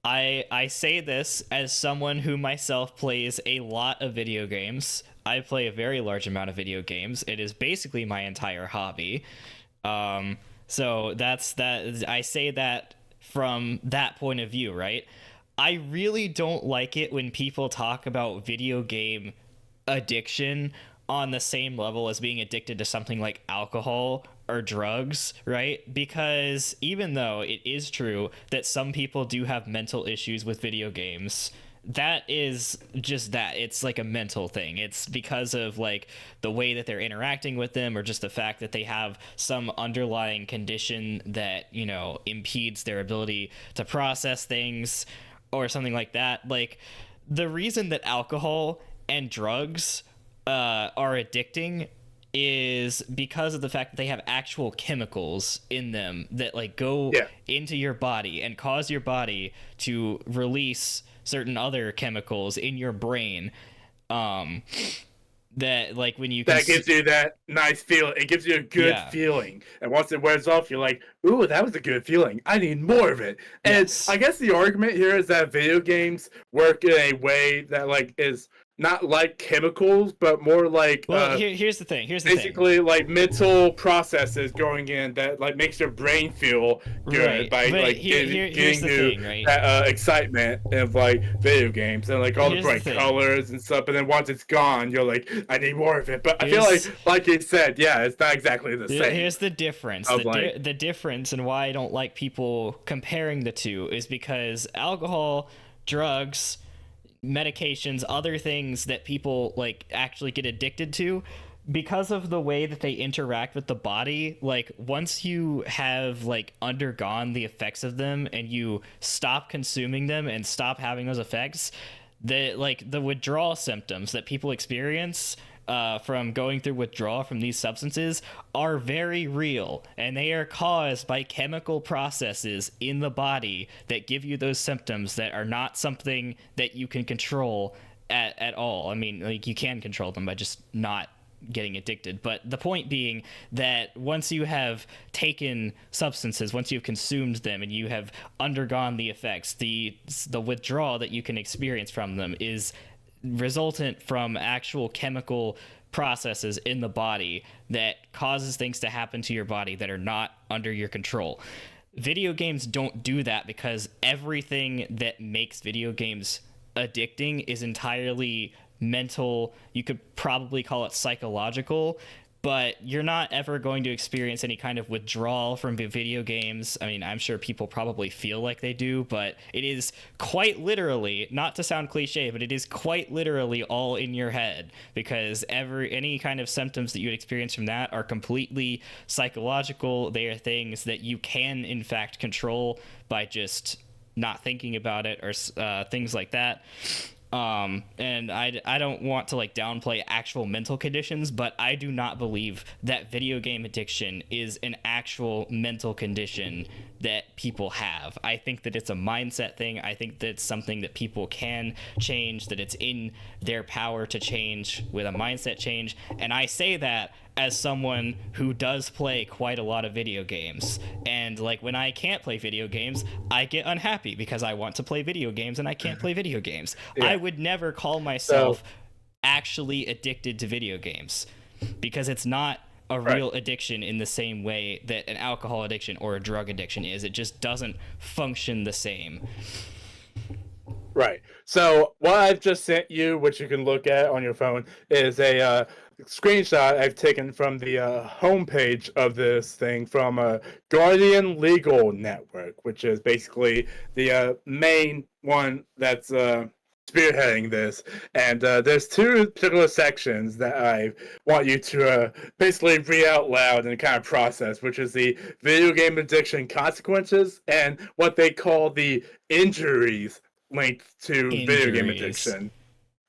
I say this as someone who myself plays a lot of video games. I play a very large amount of video games. It is basically my entire hobby. So that's that. I say that from that point of view, right? I really don't like it when people talk about video game addiction on the same level as being addicted to something like alcohol or drugs, right? Because even though it is true that some people do have mental issues with video games, that is just that. It's like a mental thing. It's because of like the way that they're interacting with them, or just the fact that they have some underlying condition that, you know, impedes their ability to process things or something like that. Like, the reason that alcohol and drugs are addicting is because of the fact that they have actual chemicals in them that like go into your body and cause your body to release certain other chemicals in your brain that like when you that gives you that nice feel. It gives you a good feeling, and once it wears off, you're like, "Ooh, that was a good feeling. I need more of it." And I guess the argument here is that video games work in a way that like is not like chemicals, but more like here's the thing. Basically, like mental processes going in that like makes your brain feel good by like getting you that excitement of like video games and like all the bright colors and stuff. And then once it's gone, you're like, I need more of it. But I feel like you said, yeah, it's not exactly the same. Here's the difference. The difference and why I don't like people comparing the two is because alcohol, drugs, medications, other things that people like actually get addicted to, because of the way that they interact with the body, like once you have like undergone the effects of them and you stop consuming them and stop having those effects, the withdrawal symptoms that people experience from going through withdrawal from these substances are very real, and they are caused by chemical processes in the body that give you those symptoms that are not something that you can control at all. I mean, like you can control them by just not getting addicted, but the point being that once you have taken substances, once you've consumed them and you have undergone the effects, the withdrawal that you can experience from them is resultant from actual chemical processes in the body that causes things to happen to your body that are not under your control. Video games don't do that because everything that makes video games addicting is entirely mental. You could probably call it psychological, but you're not ever going to experience any kind of withdrawal from video games. I mean, I'm sure people probably feel like they do, but it is quite literally, not to sound cliche, but it is quite literally all in your head, because any kind of symptoms that you would experience from that are completely psychological. They are things that you can in fact control by just not thinking about it, or things like that. And I don't want to like downplay actual mental conditions, but I do not believe that video game addiction is an actual mental condition that people have. I think that it's a mindset thing. I think that it's something that people can change, that it's in their power to change with a mindset change. And I say that as someone who does play quite a lot of video games. And like when I can't play video games, I get unhappy because I want to play video games and I can't play video games. Yeah. I would never call myself actually addicted to video games, because it's not a real addiction in the same way that an alcohol addiction or a drug addiction is. It just doesn't function the same. Right. So what I've just sent you, which you can look at on your phone, is a screenshot I've taken from the homepage of this thing from Guardian Legal Network, which is basically the main one that's spearheading this. And there's two particular sections that I want you to basically read out loud and kind of process, which is the video game addiction consequences and what they call the injuries linked to video game addiction.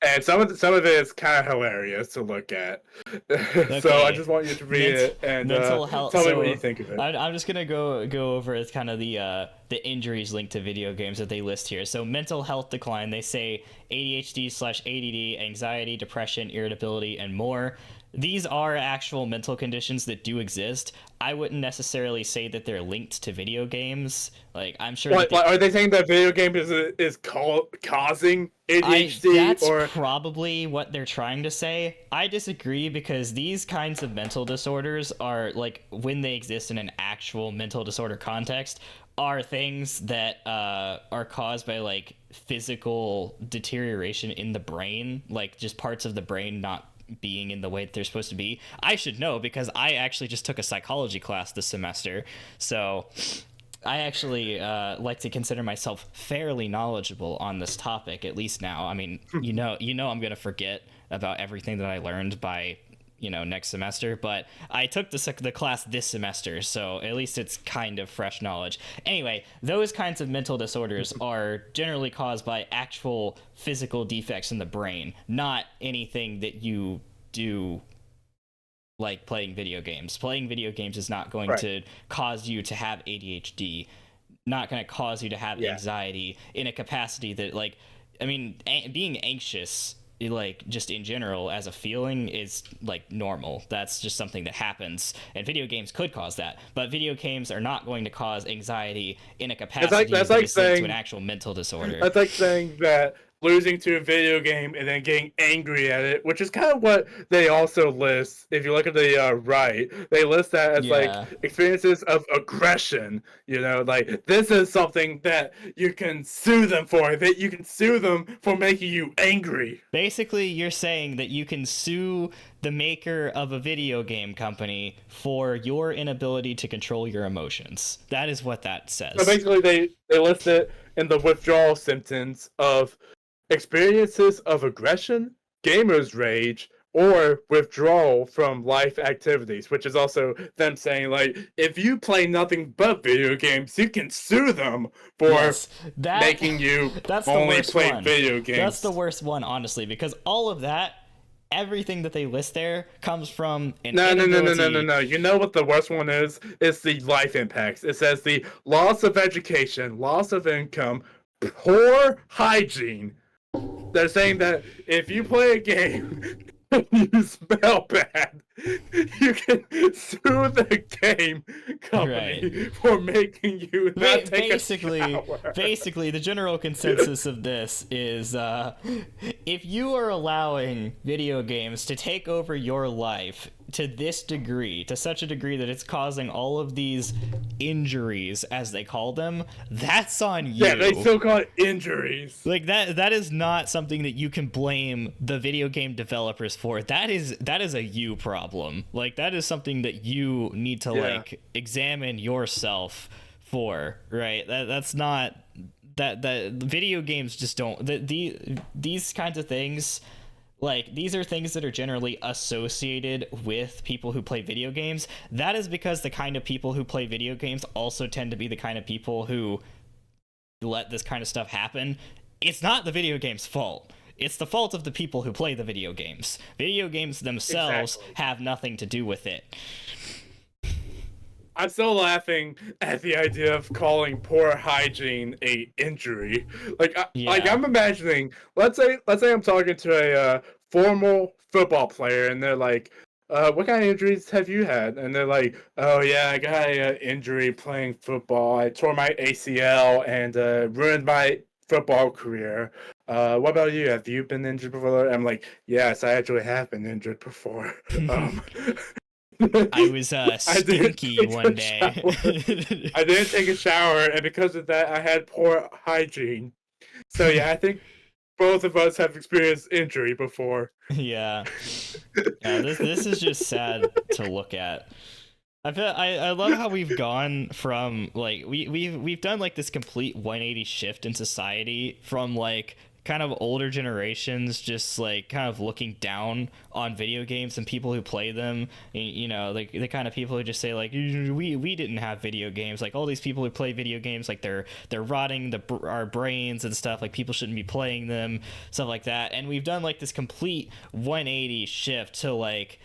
And some of it is kind of hilarious to look at. Okay. So I just want you to read it and tell me what you think of it. I'm just gonna go over as kind of the injuries linked to video games that they list here. So mental health decline, they say ADHD/ADD, anxiety, depression, irritability, and more. These are actual mental conditions that do exist. I wouldn't necessarily say that they're linked to video games. Like, I'm sure. Are they saying that video game is causing ADHD? That's probably what they're trying to say. I disagree, because these kinds of mental disorders are, like, when they exist in an actual mental disorder context, are things that are caused by, like, physical deterioration in the brain, like just parts of the brain not being in the way that they're supposed to be. I should know, because I actually just took a psychology class this semester, so I actually like to consider myself fairly knowledgeable on this topic, at least now. I mean, you know I'm gonna forget about everything that I learned by next semester, but I took the class this semester, so at least it's kind of fresh knowledge. Anyway, those kinds of mental disorders are generally caused by actual physical defects in the brain, not anything that you do like playing video games. Playing video games is not going to cause you to have ADHD, not going to cause you to have anxiety in a capacity that, like, I mean, being anxious like just in general as a feeling is like normal. That's just something that happens, and video games could cause that, but video games are not going to cause anxiety in a capacity that's like is linked saying, to an actual mental disorder. that's like saying that losing to a video game and then getting angry at it, which is kind of what they also list. If you look at the right, they list that as like experiences of aggression. You know, like this is something that you can sue them for. That you can sue them for making you angry. Basically, you're saying that you can sue the maker of a video game company for your inability to control your emotions. That is what that says. So basically, they list it in the withdrawal symptoms of experiences of aggression, gamer's rage, or withdrawal from life activities, which is also them saying, like, if you play nothing but video games, you can sue them for making you only play video games. That's the worst one, honestly, because all of that, everything that they list there comes from an inability... No. You know what the worst one is? It's the life impacts. It says the loss of education, loss of income, poor hygiene. They're saying that if you play a game and you smell bad, you can sue the game company for making you not take a shower. Basically, the general consensus of this is if you are allowing video games to take over your life to this degree, to such a degree that it's causing all of these injuries, as they call them, that's on you. Yeah, they still call it injuries. Like that is not something that you can blame the video game developers for. That is a you problem. Like that is something that you need to like examine yourself for, right? That's not that video games just don't these kinds of things. Like, these are things that are generally associated with people who play video games. That is because the kind of people who play video games also tend to be the kind of people who let this kind of stuff happen. It's not the video game's fault. It's the fault of the people who play the video games. Video games themselves have nothing to do with it. I'm still laughing at the idea of calling poor hygiene a injury. Like I'm imagining, let's say I'm talking to a formal football player, and they're like, "What kind of injuries have you had?" And they're like, "Oh yeah, I got an injury playing football. I tore my ACL and ruined my football career. What about you? Have you been injured before?" I'm like, "Yes, I actually have been injured before." I was stinky one day. I didn't take a shower, and because of that, I had poor hygiene. So yeah, I think both of us have experienced injury before. Yeah. This is just sad to look at. I love how we've gone from like we've done like this complete 180 shift in society from like kind of older generations just like kind of looking down on video games and people who play them, you know, like the kind of people who just say like we didn't have video games, like all these people who play video games, like they're rotting our brains and stuff, like people shouldn't be playing them, stuff like that. And we've done like this complete 180 shift to like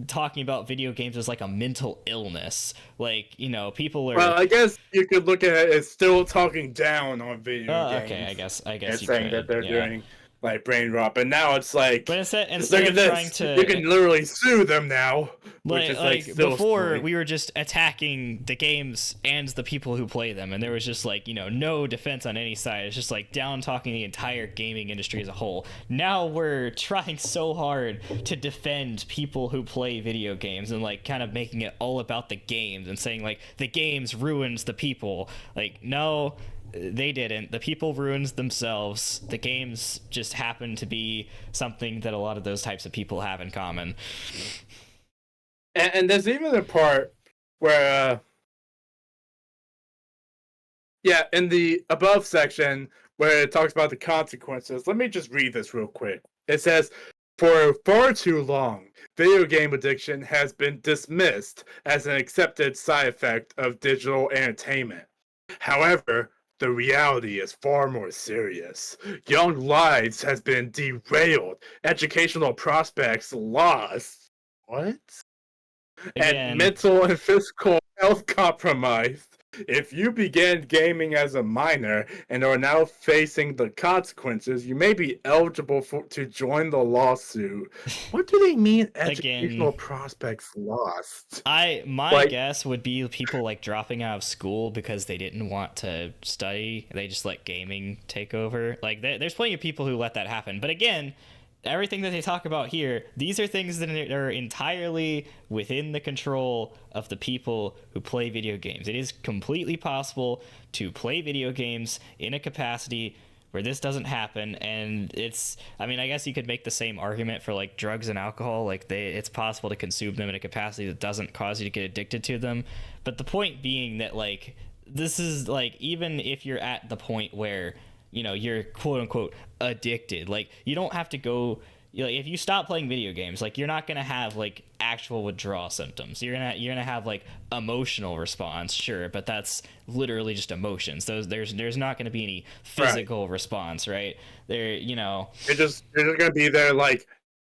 talking about video games as like a mental illness. Like, you know, people are... Well, I guess you could look at it as still talking down on video games. Okay, I guess and you saying could, that they're doing like brain rot, but now it's like, but instead look of at trying this, to, you can literally sue them now. Which is like still before scary. we were just attacking the games and the people who play them, and there was just like, you know, no defense on any side. It's just like down talking the entire gaming industry as a whole. Now we're trying so hard to defend people who play video games and like kind of making it all about the games and saying like the games ruins the people. Like, no, they didn't. The people ruins themselves. The games just happen to be something that a lot of those types of people have in common. And there's even a part where, in the above section where it talks about the consequences. Let me just read this real quick. It says, for far too long, video game addiction has been dismissed as an accepted side effect of digital entertainment. However, the reality is far more serious. Young lives has been derailed, educational prospects lost. What? Again, and mental and physical health compromised. if you began gaming as a minor and are now facing the consequences, you may be eligible to join the lawsuit. What do they mean educational prospects lost? My guess would be people like dropping out of school because they didn't want to study. They just let gaming take over. Like there's plenty of people who let that happen. But again, everything that they talk about here, these are things that are entirely within the control of the people who play video games. It is completely possible to play video games in a capacity where this doesn't happen, and I guess you could make the same argument for like drugs and alcohol. Like it's possible to consume them in a capacity that doesn't cause you to get addicted to them. But the point being that like this is like, even if you're at the point where you're quote unquote addicted, like you don't have to go, if you stop playing video games, like you're not going to have like actual withdrawal symptoms. You're going to have like emotional response, sure, but that's literally just emotions. There's not going to be any physical response, right? You're just going to be there like,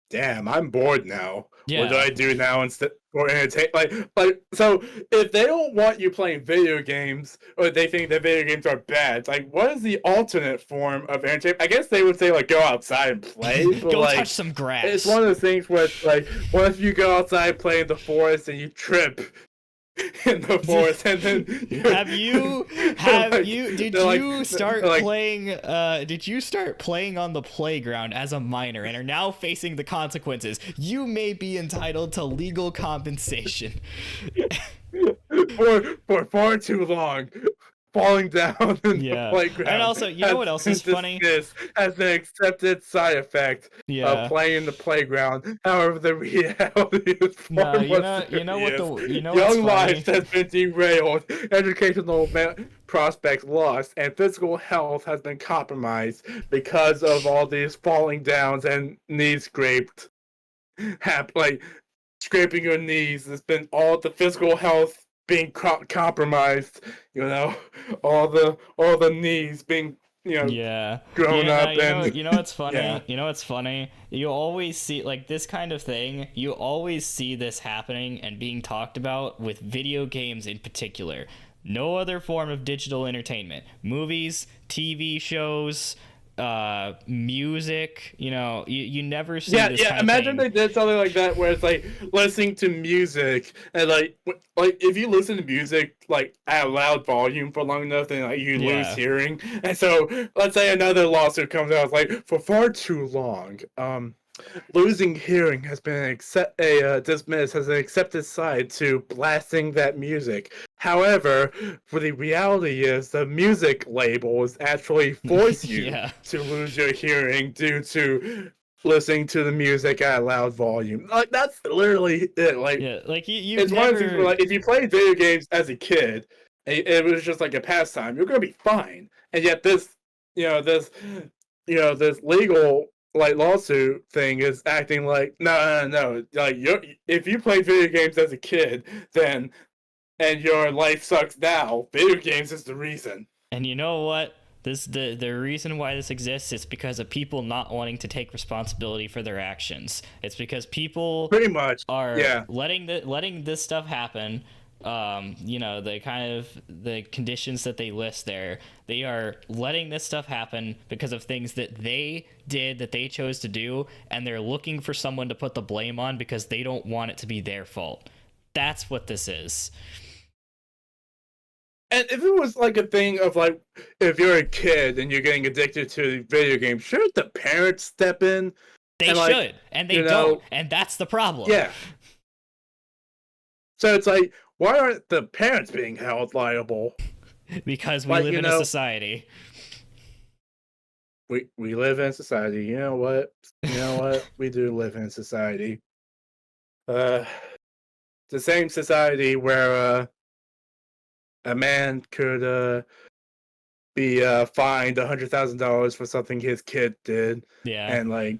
damn, I'm bored now. Yeah. What do I do now instead for entertain? Like, so if they don't want you playing video games, or they think that video games are bad, like, what is the alternate form of entertainment? I guess they would say like go outside and play. But, go like, touch some grass. It's one of those things where it's like, what if you go outside, play in the forest, and you trip in the forest, and then did you start playing on the playground as a minor and are now facing the consequences? You may be entitled to legal compensation for far too long falling down in the playground. And also, you know what else is funny? This as an accepted side effect of playing in the playground. However, the reality is far more serious. Young lives has been derailed, educational prospects lost, and physical health has been compromised because of all these falling downs and knees scraped. Like scraping your knees. It's been all the physical health being compromised, all the knees being grown up. And what's funny? What's funny? You always see like this kind of thing. You always see this happening and being talked about with video games in particular. No other form of digital entertainment, movies, TV shows, music, you never see this kind imagine of thing. They did something like that where it's like listening to music, and like if you listen to music like at a loud volume for long enough, then like you lose hearing. And so let's say another lawsuit comes out, it's like, for far too long losing hearing has been dismissed as an accepted side to blasting that music. However, for the reality is the music labels actually force you to lose your hearing due to listening to the music at a loud volume. Like that's literally it. Like it's one of the things where, like, if you played video games as a kid, it was just like a pastime, you're gonna be fine. And yet this legal like lawsuit thing is acting like no. Like if you played video games as a kid, then and your life sucks now, video games is the reason. And you know what? The reason why this exists is because of people not wanting to take responsibility for their actions. It's because people pretty much are letting this stuff happen. The conditions that they list there, they are letting this stuff happen because of things that they did, that they chose to do, and they're looking for someone to put the blame on because they don't want it to be their fault. That's what this is. And if it was like a thing of like, if you're a kid and you're getting addicted to video games, shouldn't the parents step in? They should, and they don't, and that's the problem. Yeah. So it's like, why aren't the parents being held liable? Because we live in a society. We live in society. You know what? We do live in society. The same society where a man could be fined $100,000 for something his kid did, and like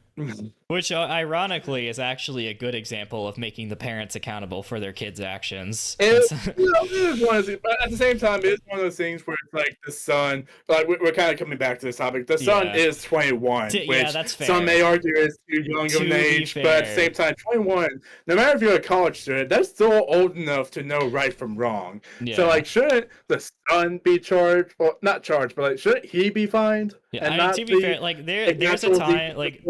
Which, ironically, is actually a good example of making the parents accountable for their kids' actions. It is one of those, but at the same time, it's one of those things where it's like the son, like we're kind of coming back to this topic. The son Yeah. is 21, Yeah, which that's fair. some may argue is too young of an To be age, but at the fair. same time, 21, no matter if you're a college student, that's still old enough to know right from wrong. Yeah. So, like, shouldn't the son be charged, or not charged, but like, shouldn't he be fined? Yeah, And I mean, not to be fair, like there's a time, like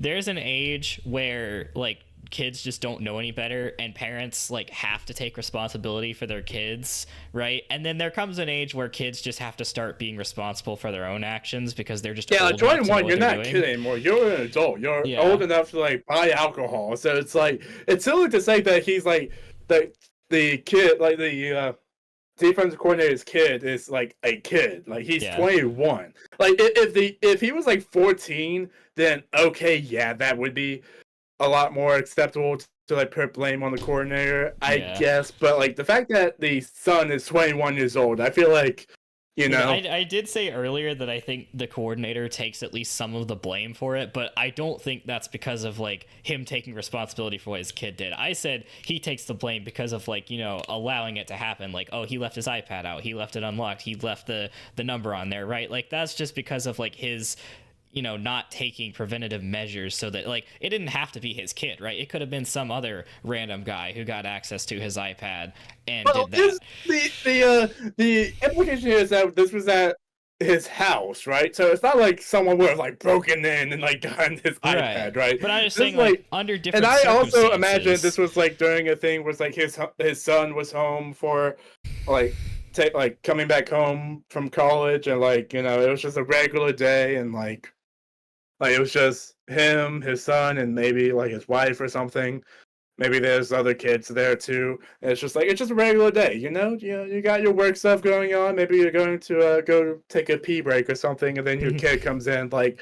there's an age where like kids just don't know any better, and parents like have to take responsibility for their kids, right? And then there comes an age where kids just have to start being responsible for their own actions because they're just like old enough to know 21. what You're they're not a doing. kid anymore. You're an adult. You're Yeah. old enough to like buy alcohol. So it's like it's silly to say that he's like the kid, like the defensive coordinator's kid is like a kid. Like he's 21. Like if he was like 14, then okay, yeah, that would be a lot more acceptable to like put blame on the coordinator, I guess. But like the fact that the son is 21 years old, I feel like, you know, I did say earlier that I think the coordinator takes at least some of the blame for it, but I don't think that's because of like him taking responsibility for what his kid did. I said he takes the blame because of like, you know, allowing it to happen. Like, oh, he left his iPad out, he left it unlocked, he left the number on there, right? Like that's just because of like his, you know, not taking preventative measures so that like it didn't have to be his kid, right? It could have been some other random guy who got access to his iPad and did that. The implication here is that this was at his house, right? So it's not like someone would have like broken in and like gotten his iPad, right? But I'm just This saying, is, like under different and I also circumstances- imagine this was like during a thing where it's like his son was home for like coming back home from college, and like, you know, it was just a regular day, and like it was just him, his son, and maybe like his wife or something. Maybe there's other kids there too. And it's just a regular day, you know. You got your work stuff going on. Maybe you're going to go take a pee break or something, and then your kid comes in like,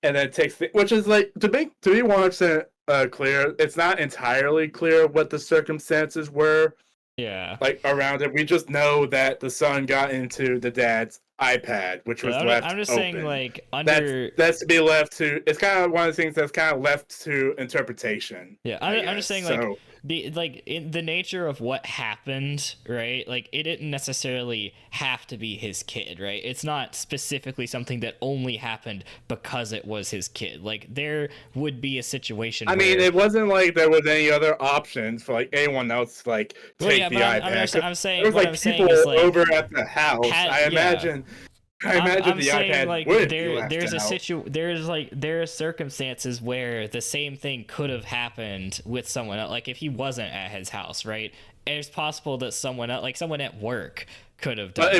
and then takes which is like to be 100% clear. It's not entirely clear what the circumstances were. Yeah. Like around it, we just know that the son got into the dad's iPad, which was left I'm just open. saying, like under that's to be left to. It's kind of one of the things that's kind of left to interpretation. Yeah, I'm just saying, like So, in the nature of what happened, right? Like it didn't necessarily have to be his kid, right? It's not specifically something that only happened because it was his kid. Like there would be a situation. I mean, it wasn't like there was any other options for like anyone else to, like take the iPad. I'm saying there was like people over at the house. I imagine I'm the saying, iPad like, would be left out. there are circumstances where the same thing could have happened with someone else. Like if he wasn't at his house, right? It's possible that someone else, like someone at work, could have done But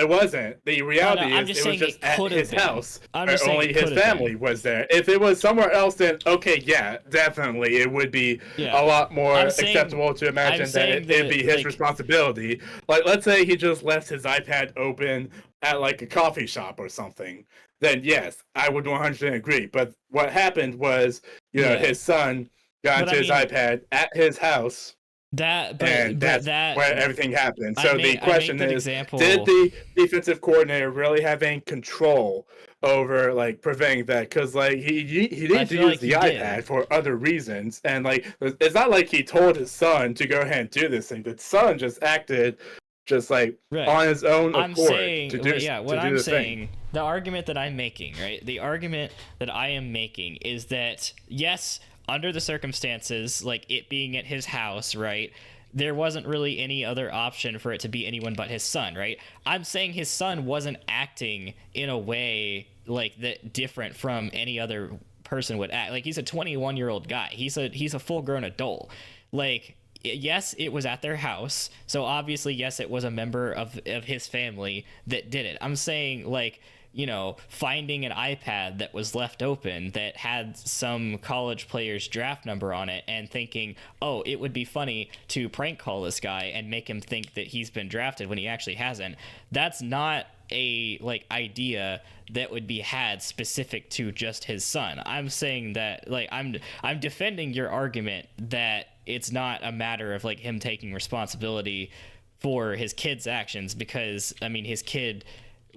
it wasn't. The reality I'm is just it was saying just it at could have his been. house. I'm Where just saying only it his could have family been. was there. If it was somewhere else, then okay, yeah, definitely, it would be Yeah. a lot more I'm saying- acceptable to imagine I'm that saying it'd be that, his like- responsibility. Like, let's say he just left his iPad open at like a coffee shop or something. Then yes, I would 100% agree. But what happened was, you know, his son got But into his iPad at his house. and That's that where everything happened. So the question is, did example- the defensive coordinator really have any control over like preventing that? Because like he didn't feel use like the he iPad did. for other reasons, and like it's not like he told his son to go ahead and do this thing. The son just acted just like Right. on his own I'm accord saying, to do what to do I'm the saying, thing. the argument that I'm making, right? The argument that I am making is that yes, under the circumstances, like it being at his house, right? There wasn't really any other option for it to be anyone but his son, right? I'm saying his son wasn't acting in a way like that different from any other person would act. Like he's a 21-year-old guy. He's a full-grown adult. Like yes, it was at their house. So obviously, yes, it was a member of his family that did it. I'm saying like, you know, finding an iPad that was left open that had some college player's draft number on it and thinking, oh, it would be funny to prank call this guy and make him think that he's been drafted when he actually hasn't. That's not a like idea that would be had specific to just his son. I'm saying that like I'm defending your argument that it's not a matter of like him taking responsibility for his kid's actions, because I mean his kid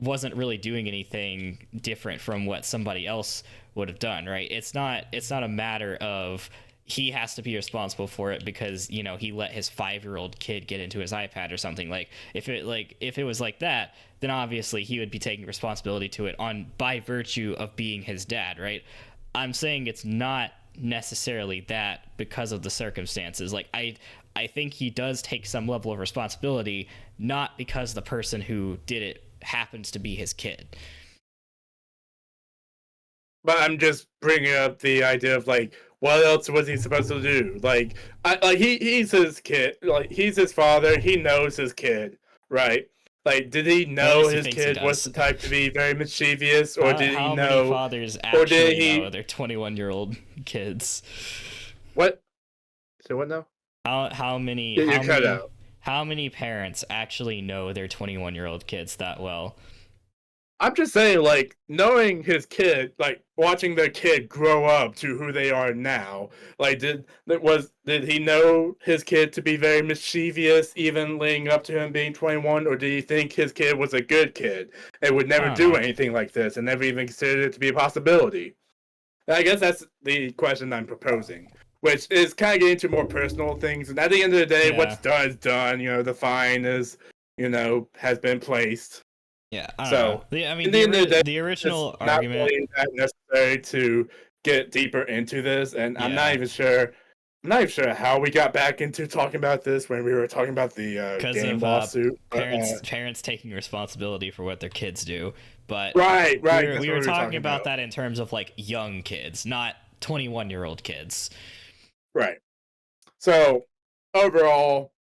wasn't really doing anything different from what somebody else would have done, right? It's not a matter of he has to be responsible for it because, you know, he let his 5-year-old kid get into his iPad or something. Like if it was like that, then obviously he would be taking responsibility to it by virtue of being his dad, right? I'm saying it's not necessarily that because of the circumstances. Like I think he does take some level of responsibility, not because the person who did it happens to be his kid. But I'm just bringing up the idea of like, what else was he supposed to do? Like, he's his kid. Like, he's his father. He knows his kid, right? Like, did he know his kid was the type to be very mischievous, or did he know? How many fathers actually know their 21-year-old kids? What? So what now? How many parents actually know their 21-year-old kids that well? I'm just saying, like, knowing his kid, like, watching their kid grow up to who they are now, like, did he know his kid to be very mischievous, even leading up to him being 21, or did he think his kid was a good kid and would never do anything like this and never even considered it to be a possibility? And I guess that's the question I'm proposing, which is kind of getting to more personal things. And at the end of the day, what's done is done. You know, the fine is, you know, has been placed. Yeah, I don't know. I mean, the original argument. Not really that necessary to get deeper into this, and I'm not even sure. I'm not even sure how we got back into talking about this when we were talking about the game lawsuit. Parents taking responsibility for what their kids do, but right. We were talking about that in terms of like young kids, not 21-year-old kids. Right. So overall,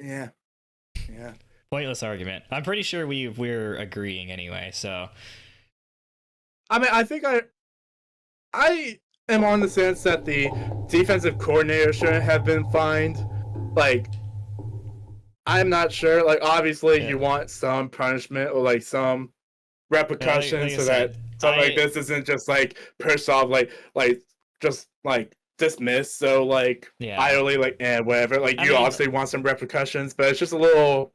yeah. Pointless argument. I'm pretty sure we're agreeing anyway. So, I mean, I think I am on the sense that the defensive coordinator shouldn't have been fined. Like, I'm not sure. Like, obviously, you want some punishment or like some repercussions so that something like this isn't just like pushed off, like just like dismissed. So like, idly, like, whatever. Like, you obviously want some repercussions, but it's just a little.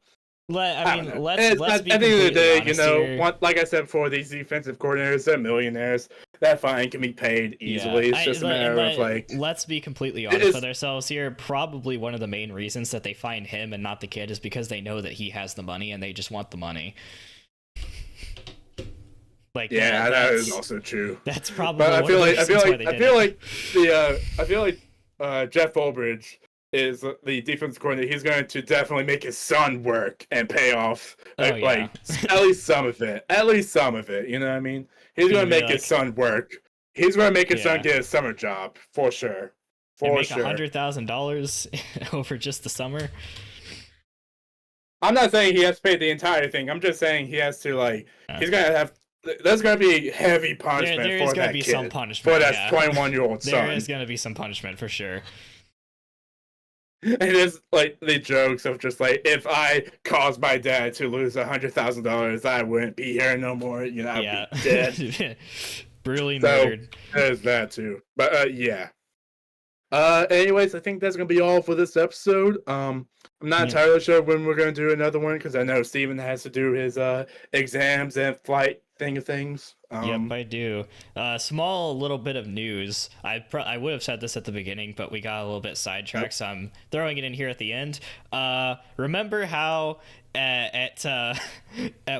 Let's be at the end of the day, you know, here. Like I said before, these defensive coordinators, they're millionaires. That fine can be paid easily. It's just a matter of like. Let's be completely honest with ourselves here. Probably one of the main reasons that they find him and not the kid is because they know that he has the money and they just want the money. Like, that is also true. That's probably. But I feel like Jeff Ulbridge is the defense coordinator. He's going to definitely make his son work and pay off like at least some of it. At least some of it. You know what I mean? He's going to make his son work. He's going to make his son get a summer job for sure. Make $100,000 over just the summer. I'm not saying he has to pay the entire thing. I'm just saying he has to like. He's going to have. There's going to be heavy punishment there for is that be kid. some punishment For that 21-year-old son. There is going to be some punishment for sure. It is like the jokes of just like, if I caused my dad to lose $100,000, I wouldn't be here no more. You know, I'd be dead. Brutally murdered. There's that too. But anyways, I think that's gonna be all for this episode. I'm not entirely sure when we're gonna do another one because I know Steven has to do his exams and flight things. Yep, I do. Small little bit of news. I would have said this at the beginning, but we got a little bit sidetracked, so I'm throwing it in here at the end. Remember how at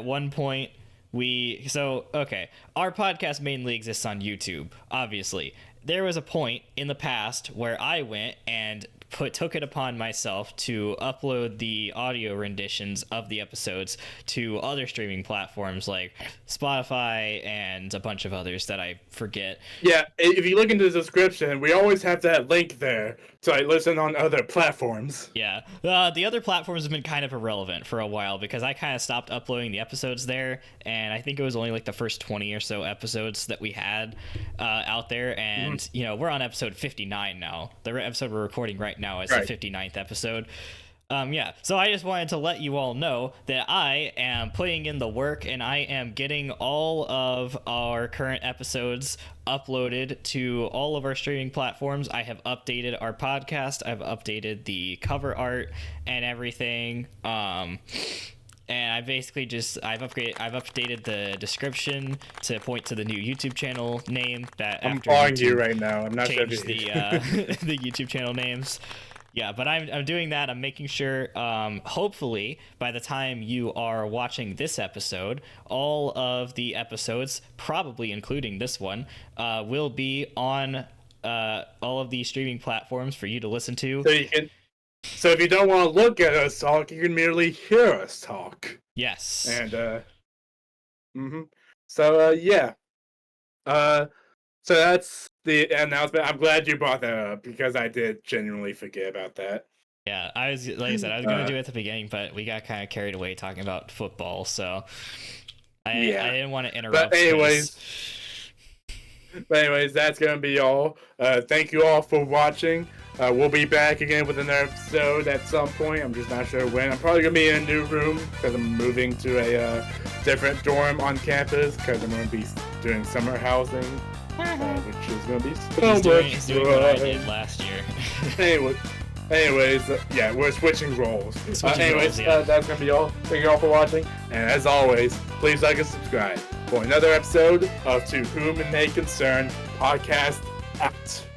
one point our podcast mainly exists on YouTube, obviously. There was a point in the past where I went and took it upon myself to upload the audio renditions of the episodes to other streaming platforms like Spotify and a bunch of others that I forget. Yeah, if you look into the description, we always have that link there to like listen on other platforms. Yeah, the other platforms have been kind of irrelevant for a while because I kind of stopped uploading the episodes there, and I think it was only like the first 20 or so episodes that we had out there, and you know, we're on episode 59 now. The episode we're recording right now is the 59th episode. So I just wanted to let you all know that I am putting in the work and I am getting all of our current episodes uploaded to all of our streaming platforms. I have updated our podcast. I've updated the cover art and everything. And I basically I've updated the description to point to the new YouTube channel name that I'm after following YouTube you right now. I'm not sure changed the the YouTube channel names. Yeah, but I'm doing that. I'm making sure, hopefully, by the time you are watching this episode, all of the episodes, probably including this one, will be on all of the streaming platforms for you to listen to. So if you don't want to look at us talk, you can merely hear us talk. Yes. And, yeah. So that's the announcement. I'm glad you brought that up because I did genuinely forget about that. Yeah, I was gonna do it at the beginning, but we got kind of carried away talking about football, so I didn't want to interrupt. But anyways, that's gonna be all. Thank you all for watching. We'll be back again with another episode at some point. I'm just not sure when. I'm probably gonna be in a new room because I'm moving to a different dorm on campus because I'm gonna be doing summer housing. Which is gonna be he's doing what I did last year. Anyways, yeah, we're switching roles. That's gonna be all. Thank you all for watching, and as always, please like and subscribe for another episode of To Whom It May Concern podcast. Out.